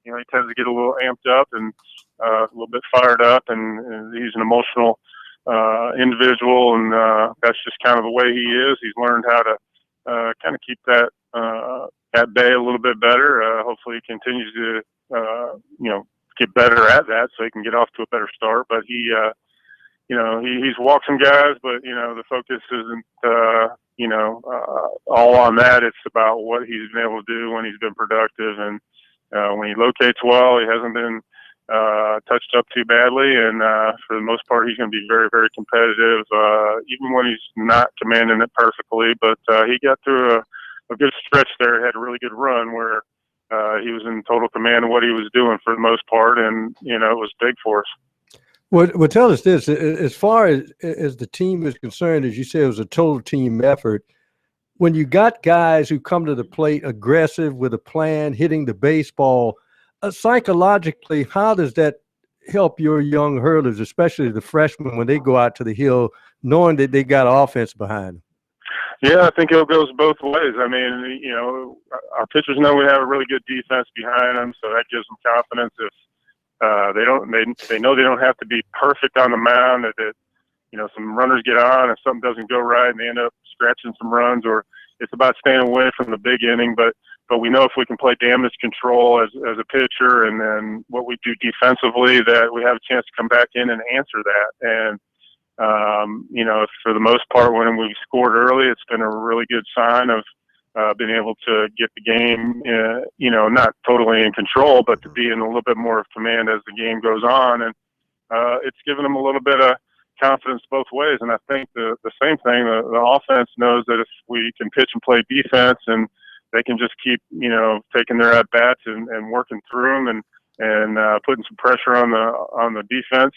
He tends to get a little amped up and a little bit fired up, and he's an emotional individual, and that's just kind of the way he is. He's learned how to kind of keep that at bay a little bit better. Hopefully he continues to get better at that so he can get off to a better start. But he's walked some guys, but the focus isn't all on that. It's about what he's been able to do when he's been productive, and when he locates well, he hasn't been touched up too badly, and for the most part he's going to be very, very competitive, even when he's not commanding it perfectly. But he got through a good stretch there, had a really good run where he was in total command of what he was doing for the most part, and it was big for us. Well, tell us this: as far as the team is concerned, as you said, it was a total team effort. When you got guys who come to the plate aggressive with a plan, hitting the baseball, psychologically, how does that help your young hurlers, especially the freshmen, when they go out to the hill, knowing that they got offense behind them? Yeah, I think it goes both ways. I mean, our pitchers know we have a really good defense behind them, so that gives them confidence. If they know they don't have to be perfect on the mound, that some runners get on, if something doesn't go right and they end up scratching some runs, or it's about staying away from the big inning. But we know if we can play damage control as a pitcher, and then what we do defensively, that we have a chance to come back in and answer that. And for the most part, when we've scored early, it's been a really good sign of being able to get the game, not totally in control, but to be in a little bit more of command as the game goes on. And it's given them a little bit of confidence both ways. And I think the same thing, the offense knows that if we can pitch and play defense, and they can just keep, taking their at-bats and working through them and putting some pressure on the defense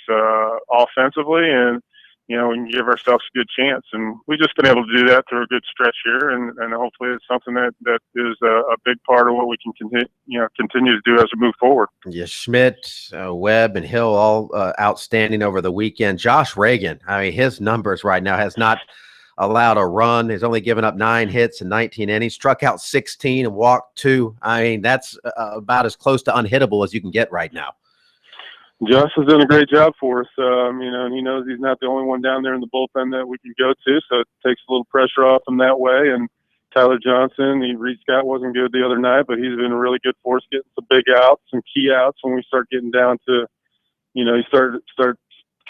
offensively, and we can give ourselves a good chance. And we've just been able to do that through a good stretch here, and hopefully it's something that is a big part of what we can continue to do as we move forward. Yeah, Schmidt, Webb, and Hill all outstanding over the weekend. Josh Reagan, I mean, his numbers right now has not allowed a run. He's only given up 9 hits in 19 innings, struck out 16 and walked 2. I mean, that's about as close to unhittable as you can get right now. Josh has done a great job for us, and he knows he's not the only one down there in the bullpen that we can go to, so it takes a little pressure off him that way. And Tyler Johnson, Reed Scott wasn't good the other night, but he's been really good for us, getting some big outs, some key outs when we start getting down to, you start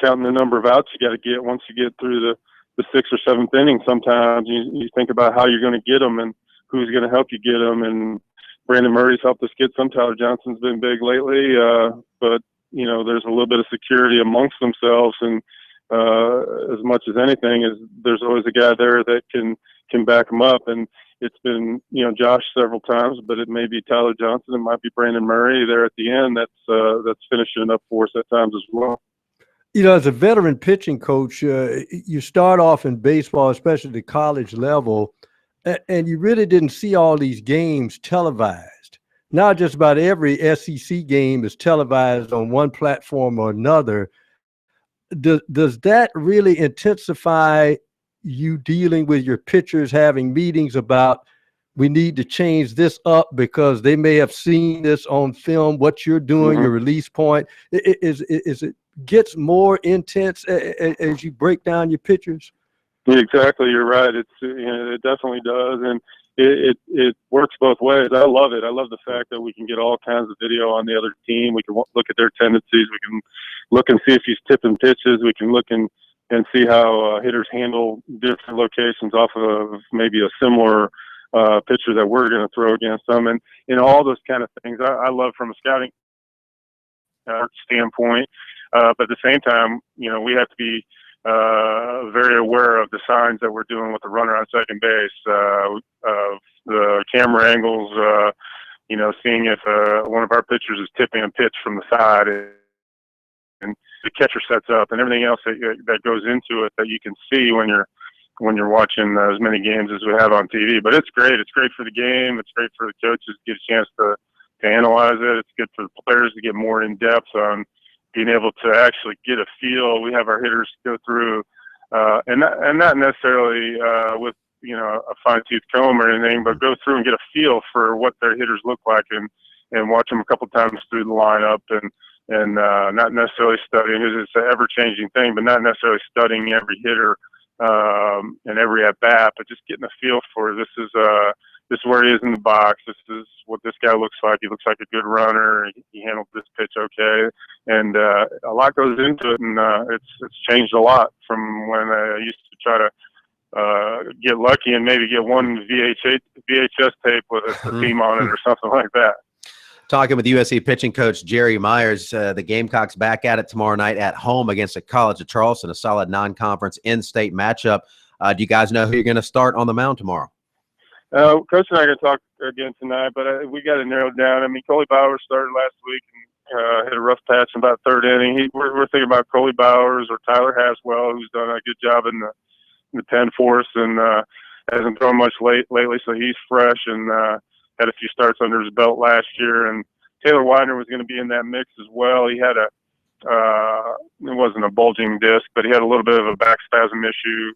counting the number of outs you got to get once you get through the 6th or 7th inning. Sometimes you think about how you're going to get them and who's going to help you get them. And Brandon Murray's helped us get some. Tyler Johnson's been big lately, but there's a little bit of security amongst themselves, and as much as anything is there's always a guy there that can back him up. And it's been, Josh several times, but it may be Tyler Johnson. It might be Brandon Murray there at the end. That's finishing up for us at times as well. As a veteran pitching coach, you start off in baseball, especially the college level, and you really didn't see all these games televised. Now just about every SEC game is televised on one platform or another. Does that really intensify you dealing with your pitchers, having meetings about we need to change this up because they may have seen this on film, what you're doing, your release point? Is it gets more intense as you break down your pitchers? Exactly, you're right. It definitely does, and it works both ways. I love it. I love the fact that we can get all kinds of video on the other team. We can look at their tendencies. We can look and see if he's tipping pitches. We can look and see how hitters handle different locations off of maybe a similar pitcher that we're going to throw against them, and all those kind of things. I love from a scouting standpoint, but at the same time, we have to be very aware of the signs that we're doing with the runner on second base, the camera angles, seeing if one of our pitchers is tipping a pitch from the side, and the catcher sets up, and everything else that goes into it that you can see when you're watching as many games as we have on TV. But it's great. It's great for the game. It's great for the coaches to get a chance to analyze it. It's good for the players to get more in depth on being able to actually get a feel. We have our hitters go through, and not necessarily with a fine-tooth comb or anything, but go through and get a feel for what their hitters look like, and watch them a couple times through the lineup, and not necessarily studying, because it's an ever-changing thing, but not necessarily studying every hitter and every at-bat, but just getting a feel for this is where he is in the box. This is what this guy looks like. He looks like a good runner. He handled this pitch okay, and a lot goes into it, and it's changed a lot from when I used to try to get lucky and maybe get one VHS tape with a team on it or something like that. Talking with USC pitching coach Jerry Myers, the Gamecocks back at it tomorrow night at home against the College of Charleston, a solid non-conference in-state matchup. Do you guys know who you're going to start on the mound tomorrow? Coach and I are going to talk again tonight, but we got to narrow it down. I mean, Coley Bowers started last week and hit a rough patch in about third inning. We're thinking about Coley Bowers or Tyler Haswell, who's done a good job in the pen for us and hasn't thrown much lately, so he's fresh and had a few starts under his belt last year. And Taylor Widener was going to be in that mix as well. He had it wasn't a bulging disc, but he had a little bit of a back spasm issue,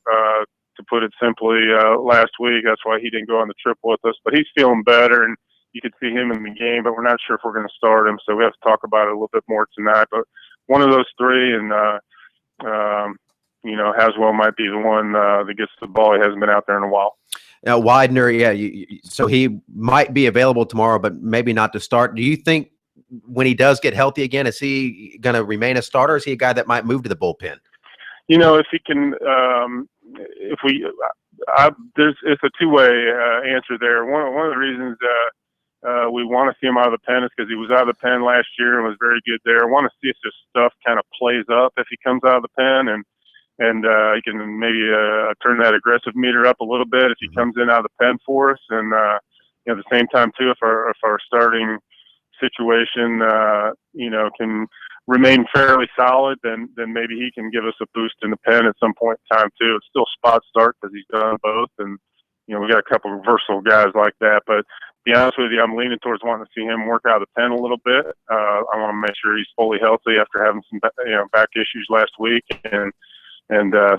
to put it simply, last week. That's why he didn't go on the trip with us, but he's feeling better, and you could see him in the game, but we're not sure if we're going to start him, so we have to talk about it a little bit more tonight. But one of those three, and Haswell might be the one that gets the ball. He hasn't been out there in a while. Now, Widener, so he might be available tomorrow, but maybe not to start. Do you think when he does get healthy again, is he going to remain a starter? Or is he a guy that might move to the bullpen? If he can, it's a two-way answer there. One of the reasons we want to see him out of the pen is because he was out of the pen last year and was very good there. I want to see if this stuff kind of plays up if he comes out of the pen, and he can maybe turn that aggressive meter up a little bit if he comes in out of the pen for us. And at the same time too, if our starting situation can remain fairly solid, then maybe he can give us a boost in the pen at some point in time too. It's still spot start because he's done both, and we got a couple of versatile guys like that. But to be honest with you, I'm leaning towards wanting to see him work out of the pen a little bit. I want to make sure he's fully healthy after having some back issues last week, and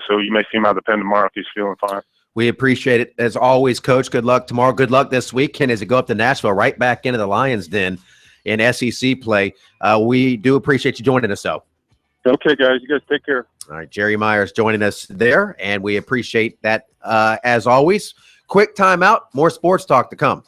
so you may see him out of the pen tomorrow if he's feeling fine. We appreciate it as always, Coach. Good luck tomorrow. Good luck this weekend as you go up to Nashville, right back into the Lions Den in SEC play. We do appreciate you joining us, though. Okay, guys. You guys take care. All right, Jerry Myers joining us there, and we appreciate that as always. Quick timeout. More sports talk to come.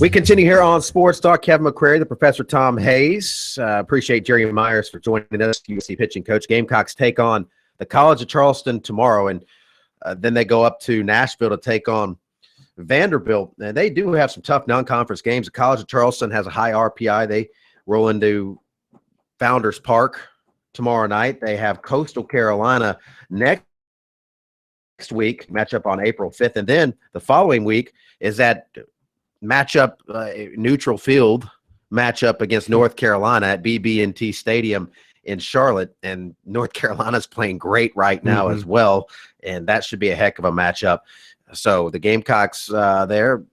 We continue here on Sports Talk. Kevin McCrary, the Professor Tom Hayes. Appreciate Jerry Myers for joining us, USC pitching coach. Gamecocks take on the College of Charleston tomorrow, and then they go up to Nashville to take on Vanderbilt. And they do have some tough non-conference games. The College of Charleston has a high RPI. They roll into Founders Park tomorrow night. They have Coastal Carolina next week, matchup on April 5th. And then the following week is that matchup, neutral field matchup against North Carolina at BB&T Stadium in Charlotte. And North Carolina's playing great right now as well, and that should be a heck of a matchup. So the Gamecocks, they're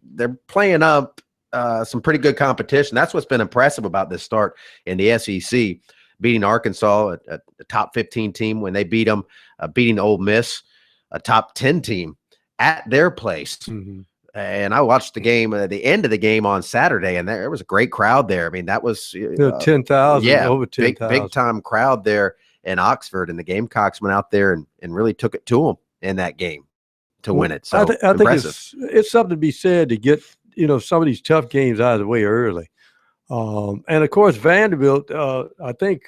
playing up some pretty good competition. That's what's been impressive about this start in the SEC, beating Arkansas, a top 15 team when they beat them, beating Ole Miss, a top 10 team at their place. And I watched the game, the end of the game on Saturday, and there was a great crowd there. I mean, that was 10,000, yeah, over 10,000. Big time crowd there in Oxford, and the Gamecocks went out there and really took it to them in that game to win it. So I think it's something to be said to get some of these tough games out of the way early. And of course, Vanderbilt, I think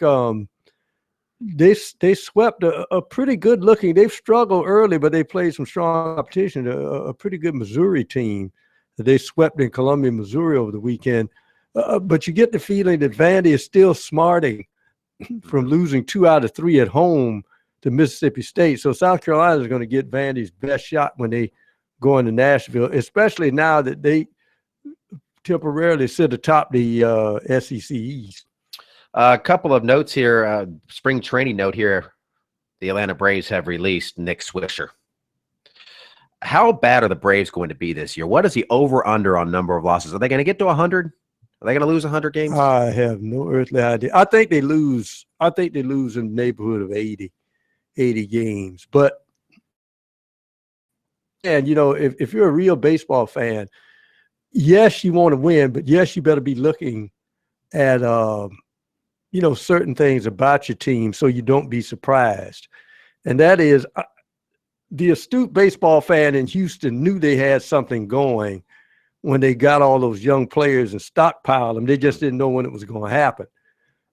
they swept a pretty good looking. They've struggled early, but they played some strong competition. A pretty good Missouri team that they swept in Columbia, Missouri over the weekend. But you get the feeling that Vandy is still smarting from losing 2 out of 3 at home to Mississippi State. So South Carolina is going to get Vandy's best shot when they go into Nashville, especially now that they temporarily sit atop the SEC East. A couple of notes here. Spring training note here. The Atlanta Braves have released Nick Swisher. How bad are the Braves going to be this year? What is the over-under on number of losses? Are they going to get to 100? Are they going to lose 100 games? I have no earthly idea. I think they lose in the neighborhood of 80 games. But, and if you're a real baseball fan, yes, you want to win, but yes, you better be looking at certain things about your team so you don't be surprised. And that is, the astute baseball fan in Houston knew they had something going when they got all those young players and stockpiled them. They just didn't know when it was going to happen.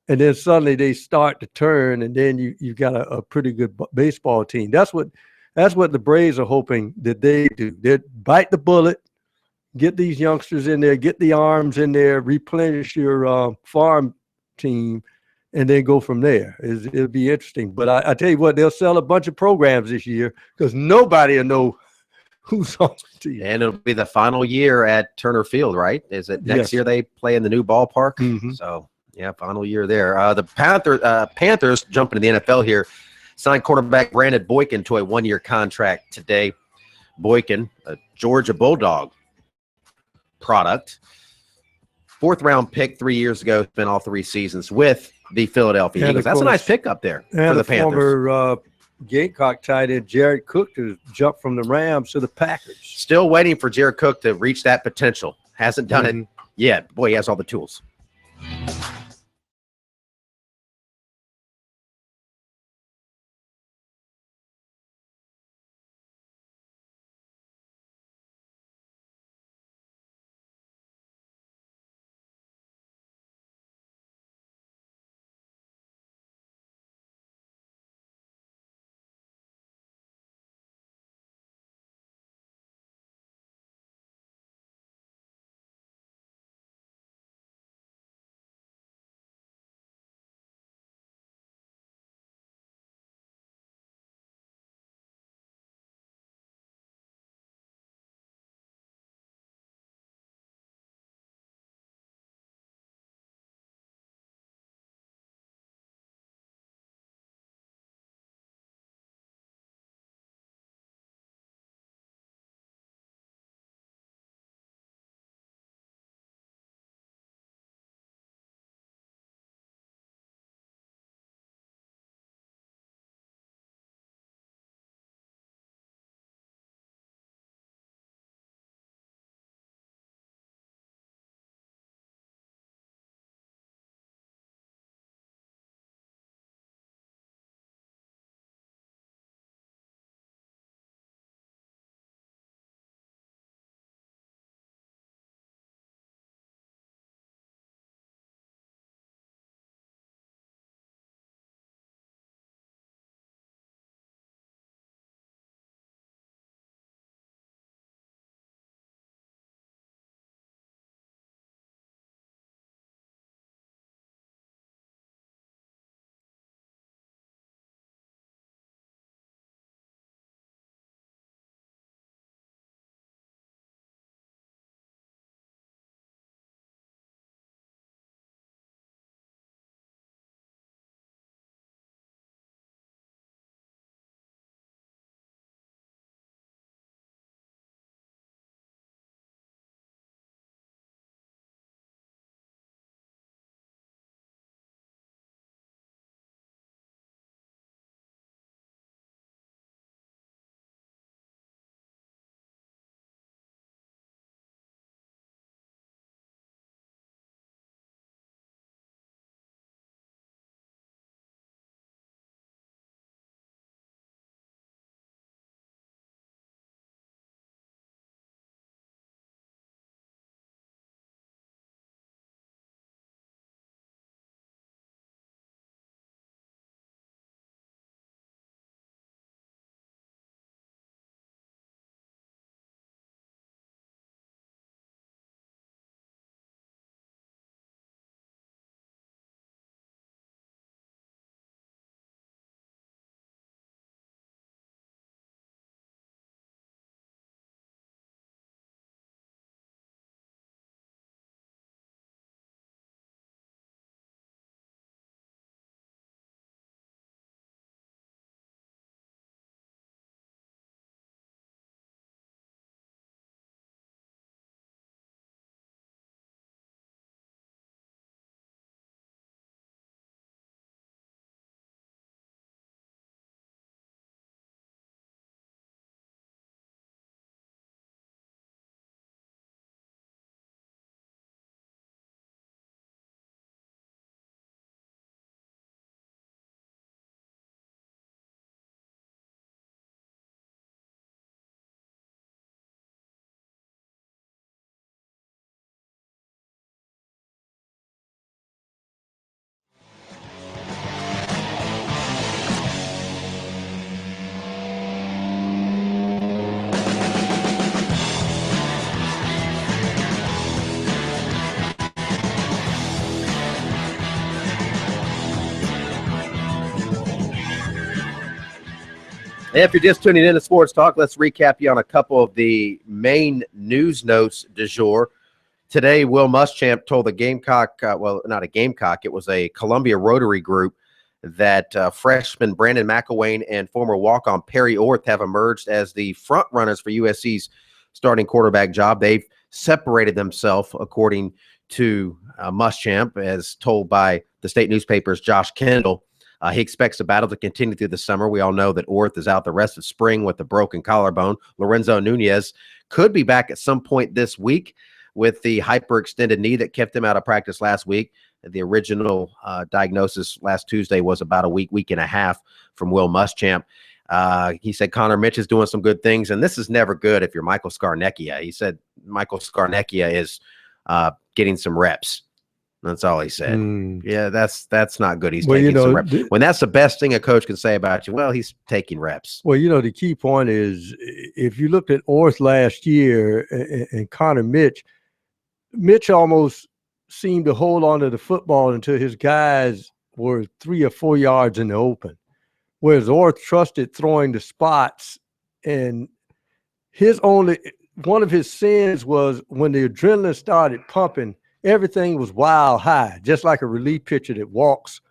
And then suddenly they start to turn, and then you've got a pretty good baseball team. That's what the Braves are hoping that they do. They bite the bullet, get these youngsters in there, get the arms in there, replenish your farm team, and then go from there. It'll be interesting. But I tell you what, they'll sell a bunch of programs this year because nobody will know who's on the team. And it'll be the final year at Turner Field, right? Is it next year they play in the new ballpark? So, yeah, final year there. The Panthers jumping to the NFL here, signed quarterback Brandon Boykin to a 1-year contract today. Boykin, a Georgia Bulldog product. 4th-round pick 3 years ago, spent all 3 seasons with the Philadelphia Eagles. That's a nice pickup there for the Panthers. Former Gamecock tight end Jared Cook to jump from the Rams to the Packers. Still waiting for Jared Cook to reach that potential. Hasn't done it yet. Boy, he has all the tools. If you're just tuning in to Sports Talk, let's recap you on a couple of the main news notes du jour. Today, Will Muschamp told the Gamecock, well, not a Gamecock, it was a Columbia Rotary group that freshman Brandon McElwain and former walk-on Perry Orth have emerged as the front runners for USC's starting quarterback job. They've separated themselves, according to Muschamp, as told by the state newspaper's Josh Kendall. He expects the battle to continue through the summer. We all know that Orth is out the rest of spring with a broken collarbone. Lorenzo Nunez could be back at some point this week with the hyperextended knee that kept him out of practice last week. The original diagnosis last Tuesday was about a week and a half from Will Muschamp. He said Connor Mitch is doing some good things, and this is never good if you're Michael Scarnecchia. He said Michael Scarnecchia is getting some reps. That's all he said. Yeah, that's not good. He's taking some reps. When that's the best thing a coach can say about you, well, he's taking reps. Well, the key point is if you looked at Orth last year and Connor Mitch almost seemed to hold on to the football until his guys were 3 or 4 yards in the open, whereas Orth trusted throwing the spots. And one of his sins was when the adrenaline started pumping, everything was wild high, just like a relief pitcher that walks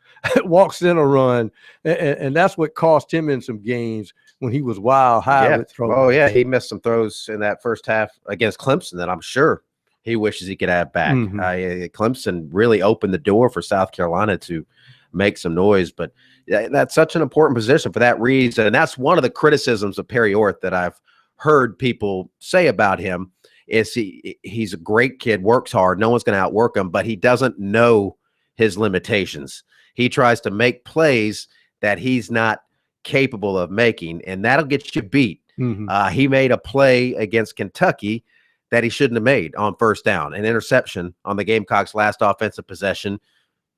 in a run. And that's what cost him in some games when he was wild high with throws. Oh, yeah, he missed some throws in that first half against Clemson that I'm sure he wishes he could have back. Clemson really opened the door for South Carolina to make some noise, but that's such an important position for that reason. And that's one of the criticisms of Perry Orth that I've heard people say about him is he's a great kid, works hard. No one's going to outwork him, but he doesn't know his limitations. He tries to make plays that he's not capable of making, and that'll get you beat. He made a play against Kentucky that he shouldn't have made on first down, an interception on the Gamecocks' last offensive possession.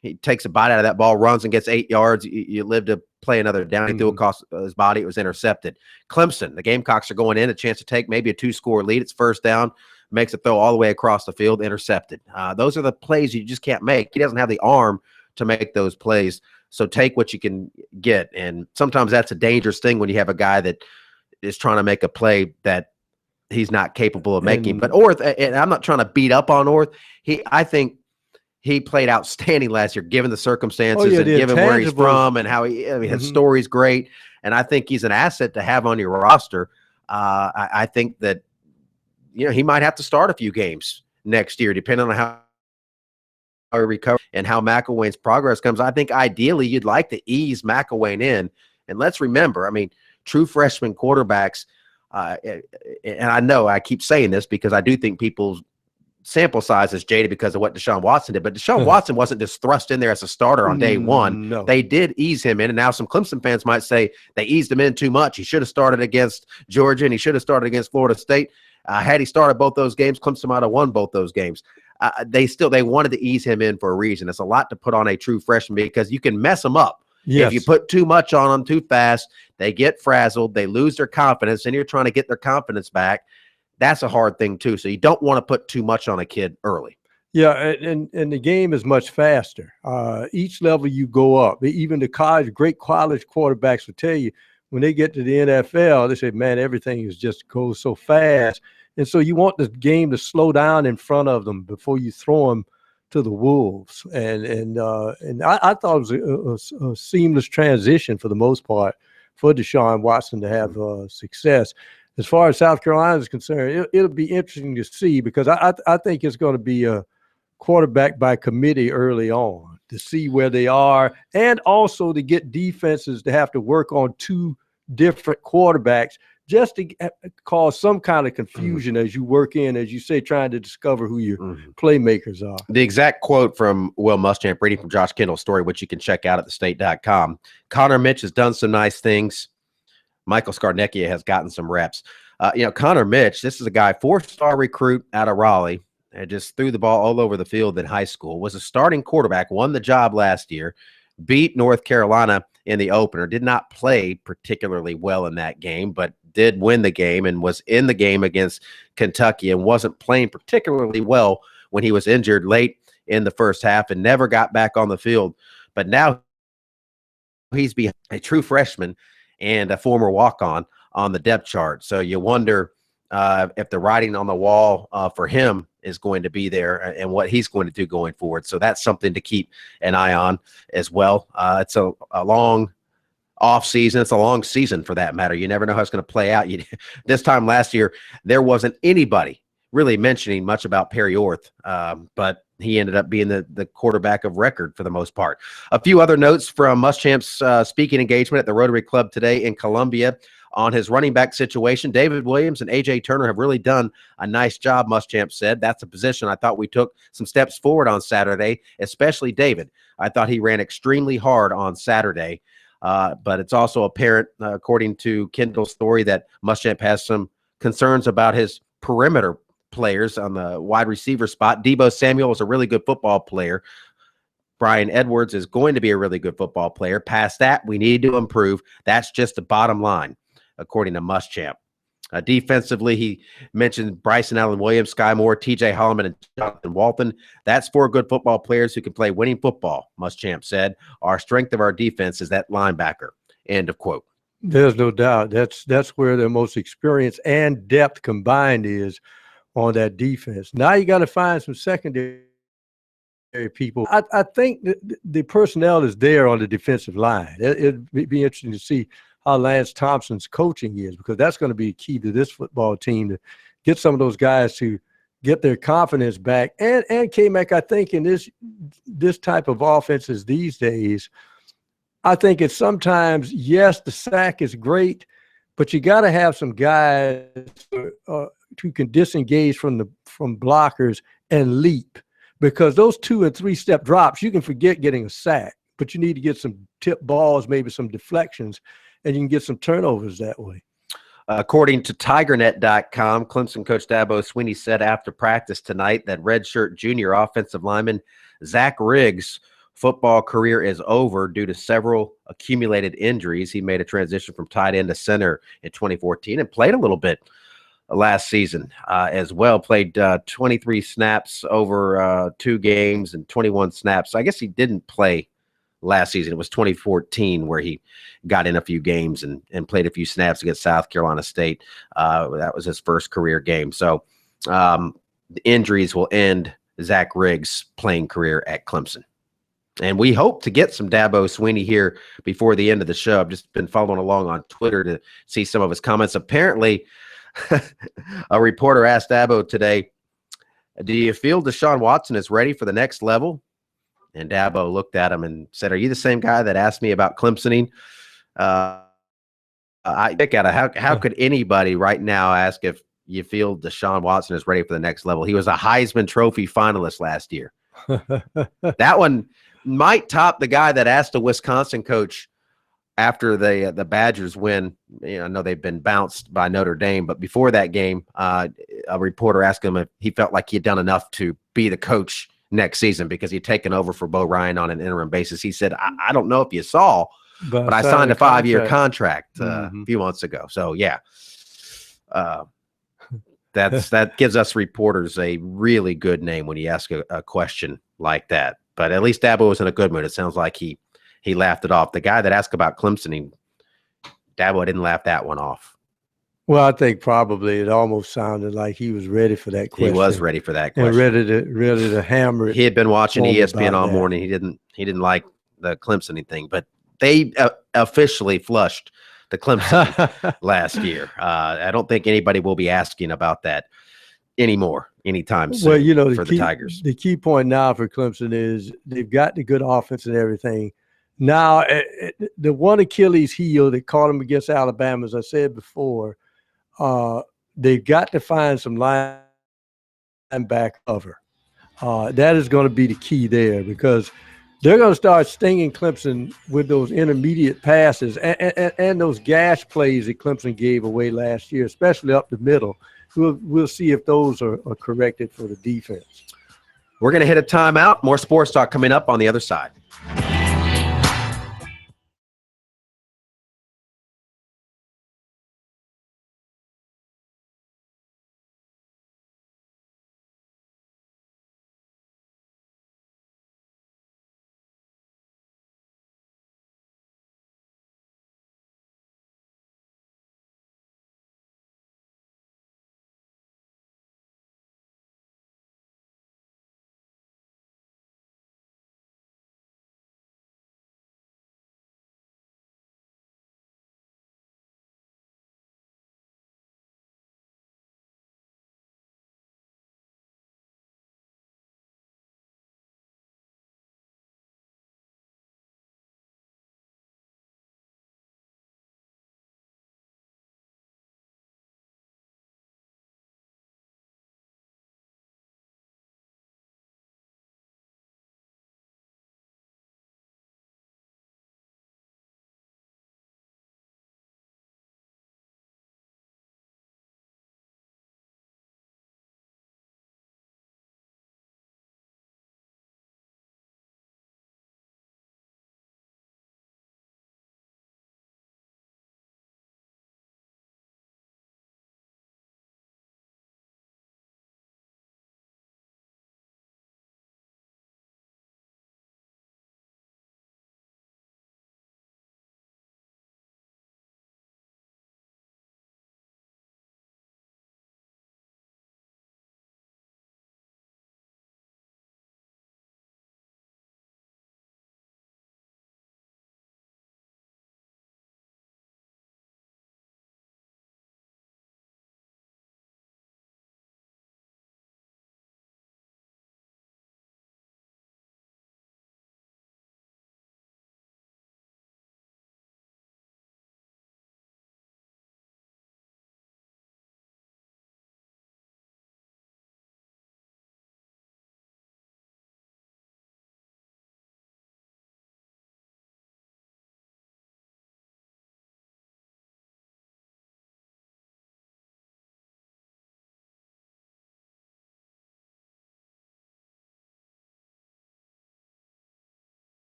He takes a bite out of that ball, runs and gets 8 yards. You live to play another down. He threw across his body. It was intercepted. Clemson, the Gamecocks are going in, a chance to take maybe a 2-score lead. It's first down, makes a throw all the way across the field, intercepted. Those are the plays you just can't make. He doesn't have the arm to make those plays. So take what you can get. And sometimes that's a dangerous thing when you have a guy that is trying to make a play that he's not capable of making. But Orth, and I'm not trying to beat up on Orth. I think he played outstanding last year, given the circumstances and given where he's from and how his story's great. And I think he's an asset to have on your roster. I think that, he might have to start a few games next year, depending on how he recovers and how McElwain's progress comes. I think ideally you'd like to ease McElwain in. And let's remember, true freshman quarterbacks, and I know I keep saying this because I do think people's sample size is jaded because of what Deshaun Watson did, but Deshaun Watson wasn't just thrust in there as a starter on day one. No. They did ease him in, and now some Clemson fans might say they eased him in too much. He should have started against Georgia, and he should have started against Florida State. Had he started both those games, Clemson might have won both those games. They wanted to ease him in for a reason. It's a lot to put on a true freshman because you can mess them up. Yes. If you put too much on them too fast, they get frazzled, they lose their confidence, and you're trying to get their confidence back. That's a hard thing too. So you don't want to put too much on a kid early. Yeah, and the game is much faster. Each level you go up, even the great college quarterbacks will tell you when they get to the NFL, they say, man, everything is just goes so fast. And so you want the game to slow down in front of them before you throw them to the wolves. And I thought it was a seamless transition for the most part for Deshaun Watson to have success. As far as South Carolina is concerned, it'll be interesting to see because I think it's going to be a quarterback by committee early on to see where they are and also to get defenses to have to work on 2 different quarterbacks just to cause some kind of confusion as you work in, as you say, trying to discover who your playmakers are. The exact quote from Will Muschamp, reading from Josh Kendall's story, which you can check out at thestate.com. Connor Mitch has done some nice things. Michael Scarnecchia has gotten some reps. Connor Mitch, this is a guy, 4-star recruit out of Raleigh, and just threw the ball all over the field in high school, was a starting quarterback, won the job last year, beat North Carolina in the opener, did not play particularly well in that game, but did win the game and was in the game against Kentucky and wasn't playing particularly well when he was injured late in the first half and never got back on the field. But now he's a true freshman, and a former walk-on on the depth chart. So you wonder if the writing on the wall for him is going to be there and what he's going to do going forward. So that's something to keep an eye on as well. It's a long off season. It's a long season for that matter. You never know how it's going to play out. This time last year, there wasn't anybody really mentioning much about Perry Orth, but he ended up being the quarterback of record for the most part. A few other notes from Muschamp's speaking engagement at the Rotary Club today in Columbia on his running back situation. David Williams and A.J. Turner have really done a nice job, Muschamp said. That's a position I thought we took some steps forward on Saturday, especially David. I thought he ran extremely hard on Saturday. But it's also apparent, according to Kendall's story, that Muschamp has some concerns about his perimeter players on the wide receiver spot. Deebo Samuel is a really good football player. Brian Edwards is going to be a really good football player. Past that, we need to improve. That's just the bottom line, according to Muschamp. Defensively, he mentioned Bryson Allen Williams, Sky Moore, TJ Holloman, and Jonathan Walton. That's 4 good football players who can play winning football, Muschamp said. Our strength of our defense is that linebacker. End of quote. There's no doubt. That's where the most experience and depth combined is on that defense. Now you got to find some secondary people. I think the personnel is there on the defensive line. It'd be interesting to see how Lance Thompson's coaching is, because that's going to be key to this football team, to get some of those guys to get their confidence back. And K-Mac, I think in this type of offenses these days, I think it's sometimes, yes, the sack is great, but you got to have some guys who can disengage from blockers and leap, because those 2 and 3 step drops, you can forget getting a sack, but you need to get some tip balls, maybe some deflections, and you can get some turnovers that way. According to TigerNet.com, Clemson coach Dabo Swinney said after practice tonight that redshirt junior offensive lineman Zach Riggs' football career is over due to several accumulated injuries. He made a transition from tight end to center in 2014 and played a little bit last season as well. Played 23 snaps over 2 games and 21 snaps. I guess he didn't play last season. It was 2014 where he got in a few games and played a few snaps against South Carolina State. That was his first career game. So the injuries will end Zach Riggs' playing career at Clemson. And we hope to get some Dabo Swinney here before the end of the show. I've just been following along on Twitter to see some of his comments. Apparently, a reporter asked Dabo today, do you feel Deshaun Watson is ready for the next level? And Dabo looked at him and said, are you the same guy that asked me about Clemsoning? I think how could anybody right now ask if you feel Deshaun Watson is ready for the next level? He was a Heisman Trophy finalist last year. That one might top the guy that asked a Wisconsin coach after the Badgers win. I know they've been bounced by Notre Dame, but before that game, a reporter asked him if he felt like he had done enough to be the coach next season because he'd taken over for Bo Ryan on an interim basis. He said, I don't know if you saw, but I signed a 5-year contract a few months ago. So, yeah, that gives us reporters a really good name when you ask a question like that. But at least Dabo was in a good mood. It sounds like he laughed it off. The guy that asked about Clemson, Dabo didn't laugh that one off. Well, I think probably it almost sounded like he was ready for that question. He was ready for that question. And ready to hammer it. He had been watching ESPN all morning. He didn't like the Clemson thing, but they officially flushed the Clemson last year. I don't think anybody will be asking about that anymore anytime soon. Well, for the Tigers. The key point now for Clemson is they've got the good offense and everything. Now, the one Achilles heel that caught them against Alabama, as I said before, they've got to find some linebacker cover. That is going to be the key there, because they're going to start stinging Clemson with those intermediate passes and those gash plays that Clemson gave away last year, especially up the middle. We'll see if those are corrected for the defense. We're going to hit a timeout. More sports talk coming up on the other side.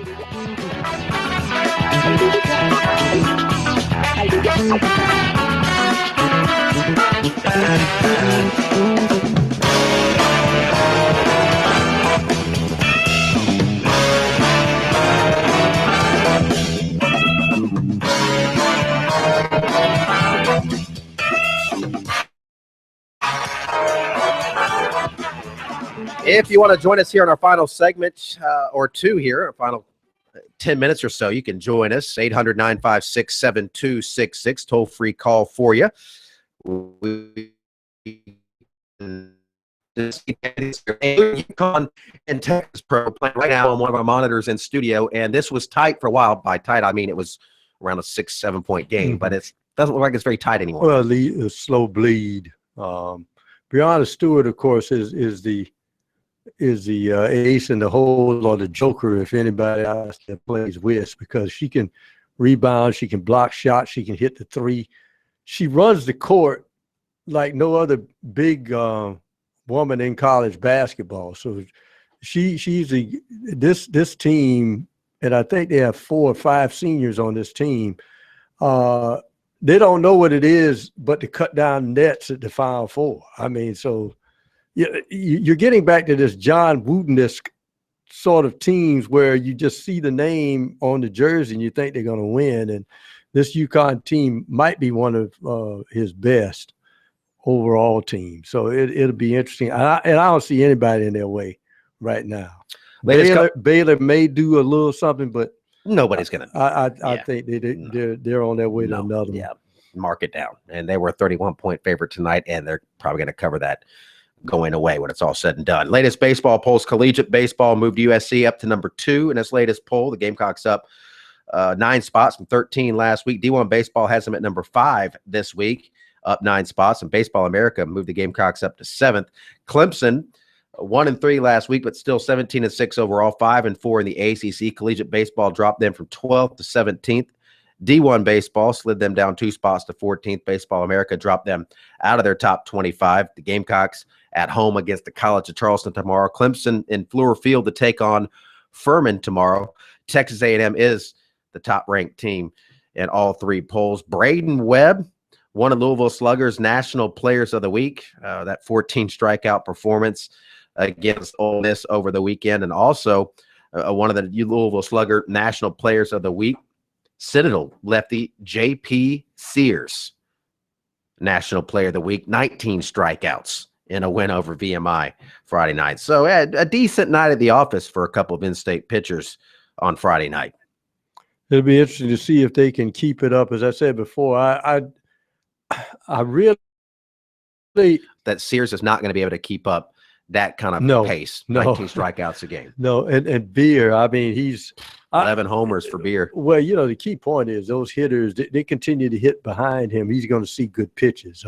If you want to join us here in our final segment or two here, our final 10 minutes or so, you can join us. 800-956-7266, toll-free call for you. UConn and Texas Pro playing right now on one of our monitors in studio, and this was tight for a while. By tight, I mean it was around a 6-7 point game, but it doesn't look like it's very tight anymore. Well, the slow bleed. Breonna Stewart, of course, is the ace in the hole or the joker if anybody else that plays whist, because she can rebound, she can block shots, she can hit the three. She runs the court like no other big woman in college basketball. So she's this team, and I think they have 4 or 5 seniors on this team. They don't know what it is but to cut down nets at the Final Four. I mean, so you're getting back to this John Wooden-esque sort of teams where you just see the name on the jersey and you think they're going to win. And this UConn team might be one of his best overall teams. So it'll be interesting. And I don't see anybody in their way right now. Baylor may do a little something, but nobody's going to. I think they're on their way to another one. Yeah, mark it down. And they were a 31-point favorite tonight, and they're probably going to cover that going away when it's all said and done. Latest baseball polls: collegiate baseball moved USC up to number 2 in its latest poll. The Gamecocks up 9 spots from 13 last week. D1 baseball has them at number 5 this week, up 9 spots. And Baseball America moved the Gamecocks up to 7th. Clemson 1-3 last week, but still 17-6 overall, 5-4 in the ACC. Collegiate baseball dropped them from 12th to 17th. D1 baseball slid them down 2 spots to 14th. Baseball America dropped them out of their top 25. The Gamecocks at home against the College of Charleston tomorrow. Clemson in Fluor Field to take on Furman tomorrow. Texas A&M is the top-ranked team in all 3 polls. Braden Webb, one of Louisville Sluggers' National Players of the Week. That 14 strikeout performance against Ole Miss over the weekend, and also one of the Louisville Slugger National Players of the Week, Citadel lefty J.P. Sears, National Player of the Week, 19 strikeouts in a win over VMI Friday night. So a decent night at the office for a couple of in-state pitchers on Friday night. It'll be interesting to see if they can keep it up. As I said before, I really that Sears is not going to be able to keep up that kind of pace. 19 strikeouts a game. No, and Beer, I mean, he's 11 homers for Beer. Well, the key point is those hitters, they continue to hit behind him. He's going to see good pitches.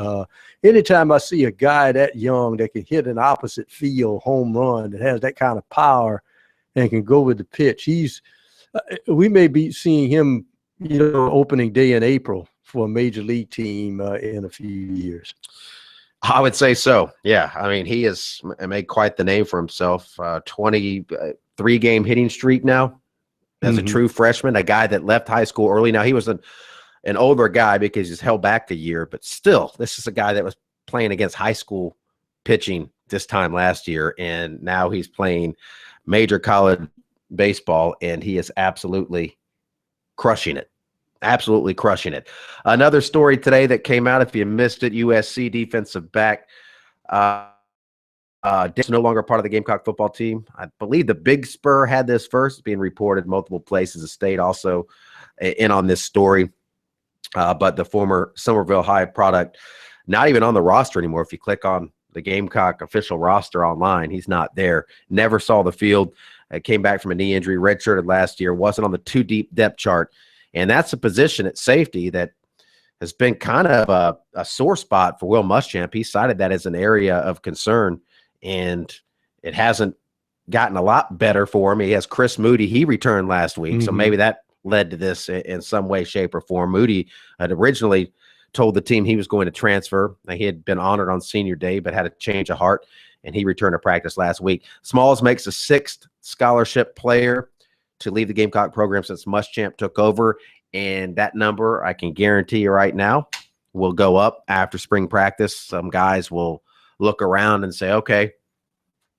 Anytime I see a guy that young that can hit an opposite field home run, that has that kind of power and can go with the pitch, we may be seeing him, opening day in April for a major league team in a few years. I would say so. Yeah. I mean, he has made quite the name for himself. 23-game hitting streak now as a true freshman, a guy that left high school early. Now, he was an older guy because he's held back a year, but still, this is a guy that was playing against high school pitching this time last year, and now he's playing major college baseball, and he is absolutely crushing it. Absolutely crushing it. Another story today that came out, if you missed it, USC defensive back is no longer part of the Gamecock football team. I believe the Big Spur had this first, being reported multiple places. The State also in on this story. But the former Somerville High product, not even on the roster anymore. If you click on the Gamecock official roster online, he's not there. Never saw the field. Came back from a knee injury, redshirted last year, wasn't on the too deep depth chart. And that's a position at safety that has been kind of a sore spot for Will Muschamp. He cited that as an area of concern, and it hasn't gotten a lot better for him. He has Chris Moody. He returned last week, so maybe that led to this in some way, shape, or form. Moody had originally told the team he was going to transfer. He had been honored on senior day, but had a change of heart, and he returned to practice last week. Smalls makes the 6th scholarship player to leave the Gamecock program since Muschamp took over, and that number, I can guarantee you right now, will go up after spring practice. Some guys will look around and say, okay,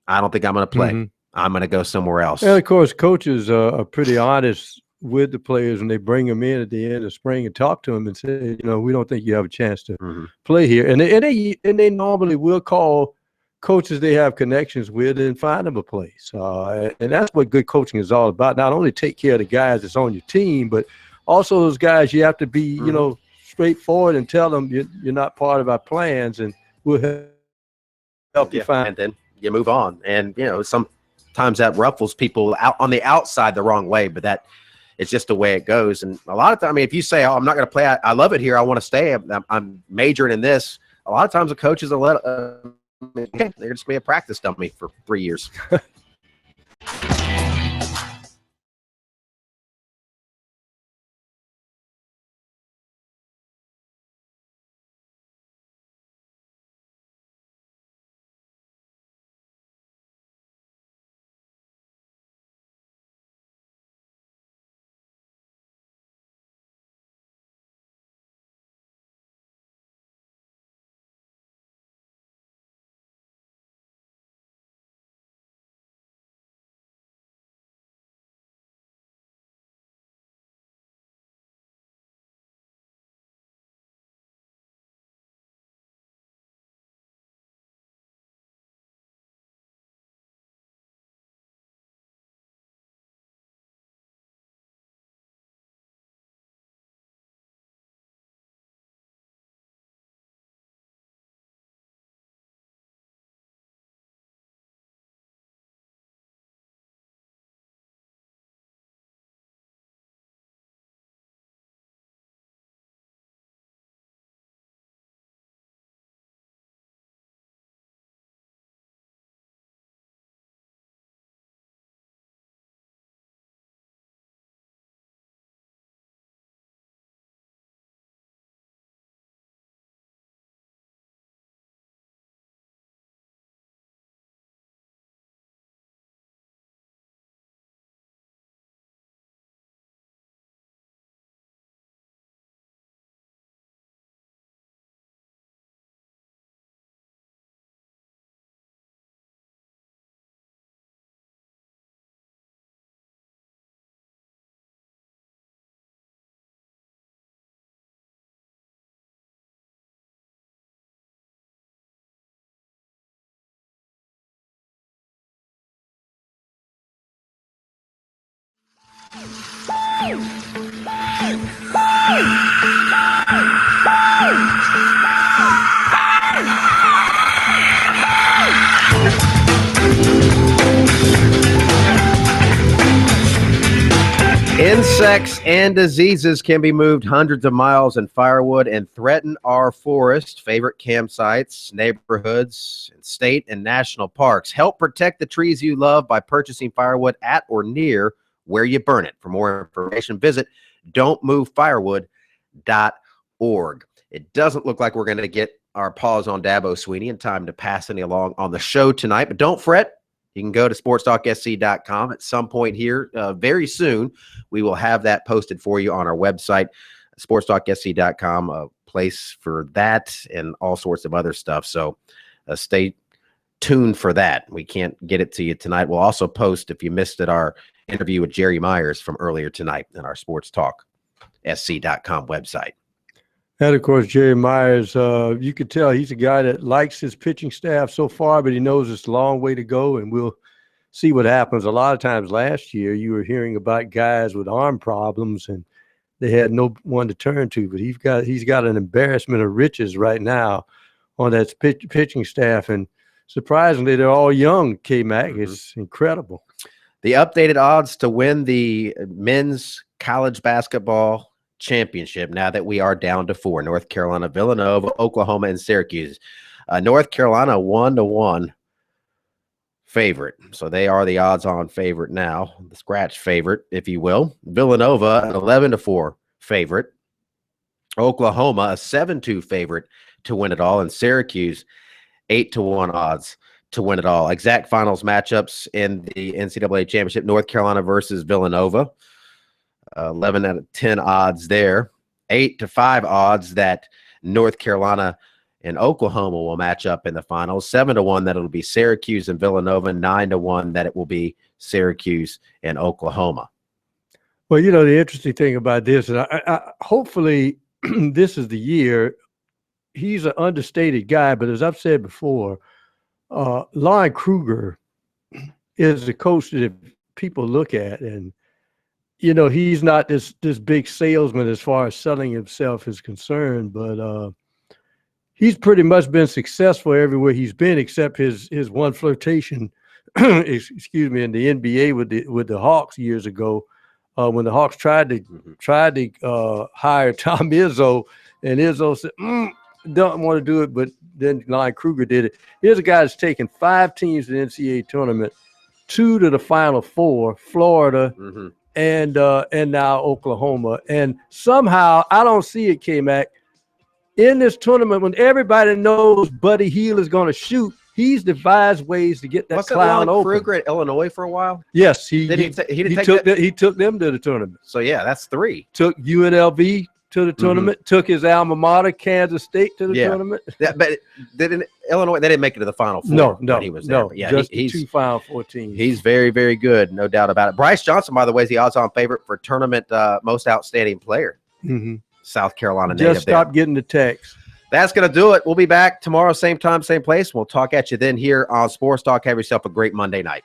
I don't think I'm going to play. Mm-hmm. I'm going to go somewhere else. And, of course, coaches are pretty honest with the players when they bring them in at the end of spring and talk to them and say, we don't think you have a chance to play here. And they normally will call coaches they have connections with and find them a place. And that's what good coaching is all about. Not only take care of the guys that's on your team, but also those guys you have to be, straightforward and tell them you're not part of our plans, and we'll help you find. And then you move on. And, sometimes that ruffles people out on the outside the wrong way, but that it's just the way it goes. And a lot of times, if you say, oh, I'm not going to play, I love it here, I want to stay, I'm majoring in this, a lot of times the coaches will let they're just going to be a practice dummy for 3 years. Insects and diseases can be moved hundreds of miles in firewood and threaten our forest, favorite campsites, neighborhoods, and state and national parks. Help protect the trees you love by purchasing firewood at or near where you burn it. For more information, visit don'tmovefirewood.org. It doesn't look like we're going to get our paws on Dabo Swinney in time to pass any along on the show tonight, but don't fret. You can go to sportstalksc.com at some point here very soon. We will have that posted for you on our website, sportstalksc.com, a place for that and all sorts of other stuff. So stay tuned for that. We can't get it to you tonight. We'll also post, if you missed it, our interview with Jerry Myers from earlier tonight on our sportstalksc.com website. And, of course, Jerry Myers, you could tell he's a guy that likes his pitching staff so far, but he knows it's a long way to go, and we'll see what happens. A lot of times last year you were hearing about guys with arm problems, and they had no one to turn to, but he's got an embarrassment of riches right now on that pitching staff, and surprisingly, they're all young, K-Mac. It's incredible. The updated odds to win the men's college basketball championship, now that we are down to 4: North Carolina, Villanova, Oklahoma, and Syracuse. North Carolina 1-1 favorite, so they are the odds-on favorite now, the scratch favorite, if you will. Villanova an 11-4 favorite. Oklahoma a 7-2 favorite to win it all, and Syracuse 8-1 odds to win it all. Exact finals matchups in the NCAA championship: North Carolina versus Villanova. 11 out of 10 odds there. 8-5 odds that North Carolina and Oklahoma will match up in the finals. 7-1 that it'll be Syracuse and Villanova. 9-1 that it will be Syracuse and Oklahoma. Well, you know, the interesting thing about this, and hopefully this is the year. He's an understated guy, but as I've said before, Lon Kruger is a coach that people look at, and you know, he's not this big salesman as far as selling himself is concerned, but he's pretty much been successful everywhere he's been, except his one flirtation, excuse me, in the NBA with the Hawks years ago, when the Hawks tried to hire Tom Izzo, and Izzo said, don't want to do it, but then Lon Kruger did it. Here's a guy that's taken 5 teams to the NCAA tournament, 2 to the Final Four, Florida, and now Oklahoma. And somehow, I don't see it, K-Mac, in this tournament when everybody knows Buddy Hield is going to shoot, he's devised ways to get that clown open. Kruger at Illinois for a while? Yes, he took them to the tournament. So, yeah, that's 3. Took UNLV to the tournament, took his alma mater, Kansas State, to the tournament. But Illinois, they didn't make it to the Final Four. No, he was there. No, yeah, just he's 2 Final Four teams. He's very, very good, no doubt about it. Bryce Johnson, by the way, is the odds-on favorite for tournament most outstanding player. South Carolina native. Just stop getting the text. That's going to do it. We'll be back tomorrow, same time, same place. We'll talk at you then here on Sports Talk. Have yourself a great Monday night.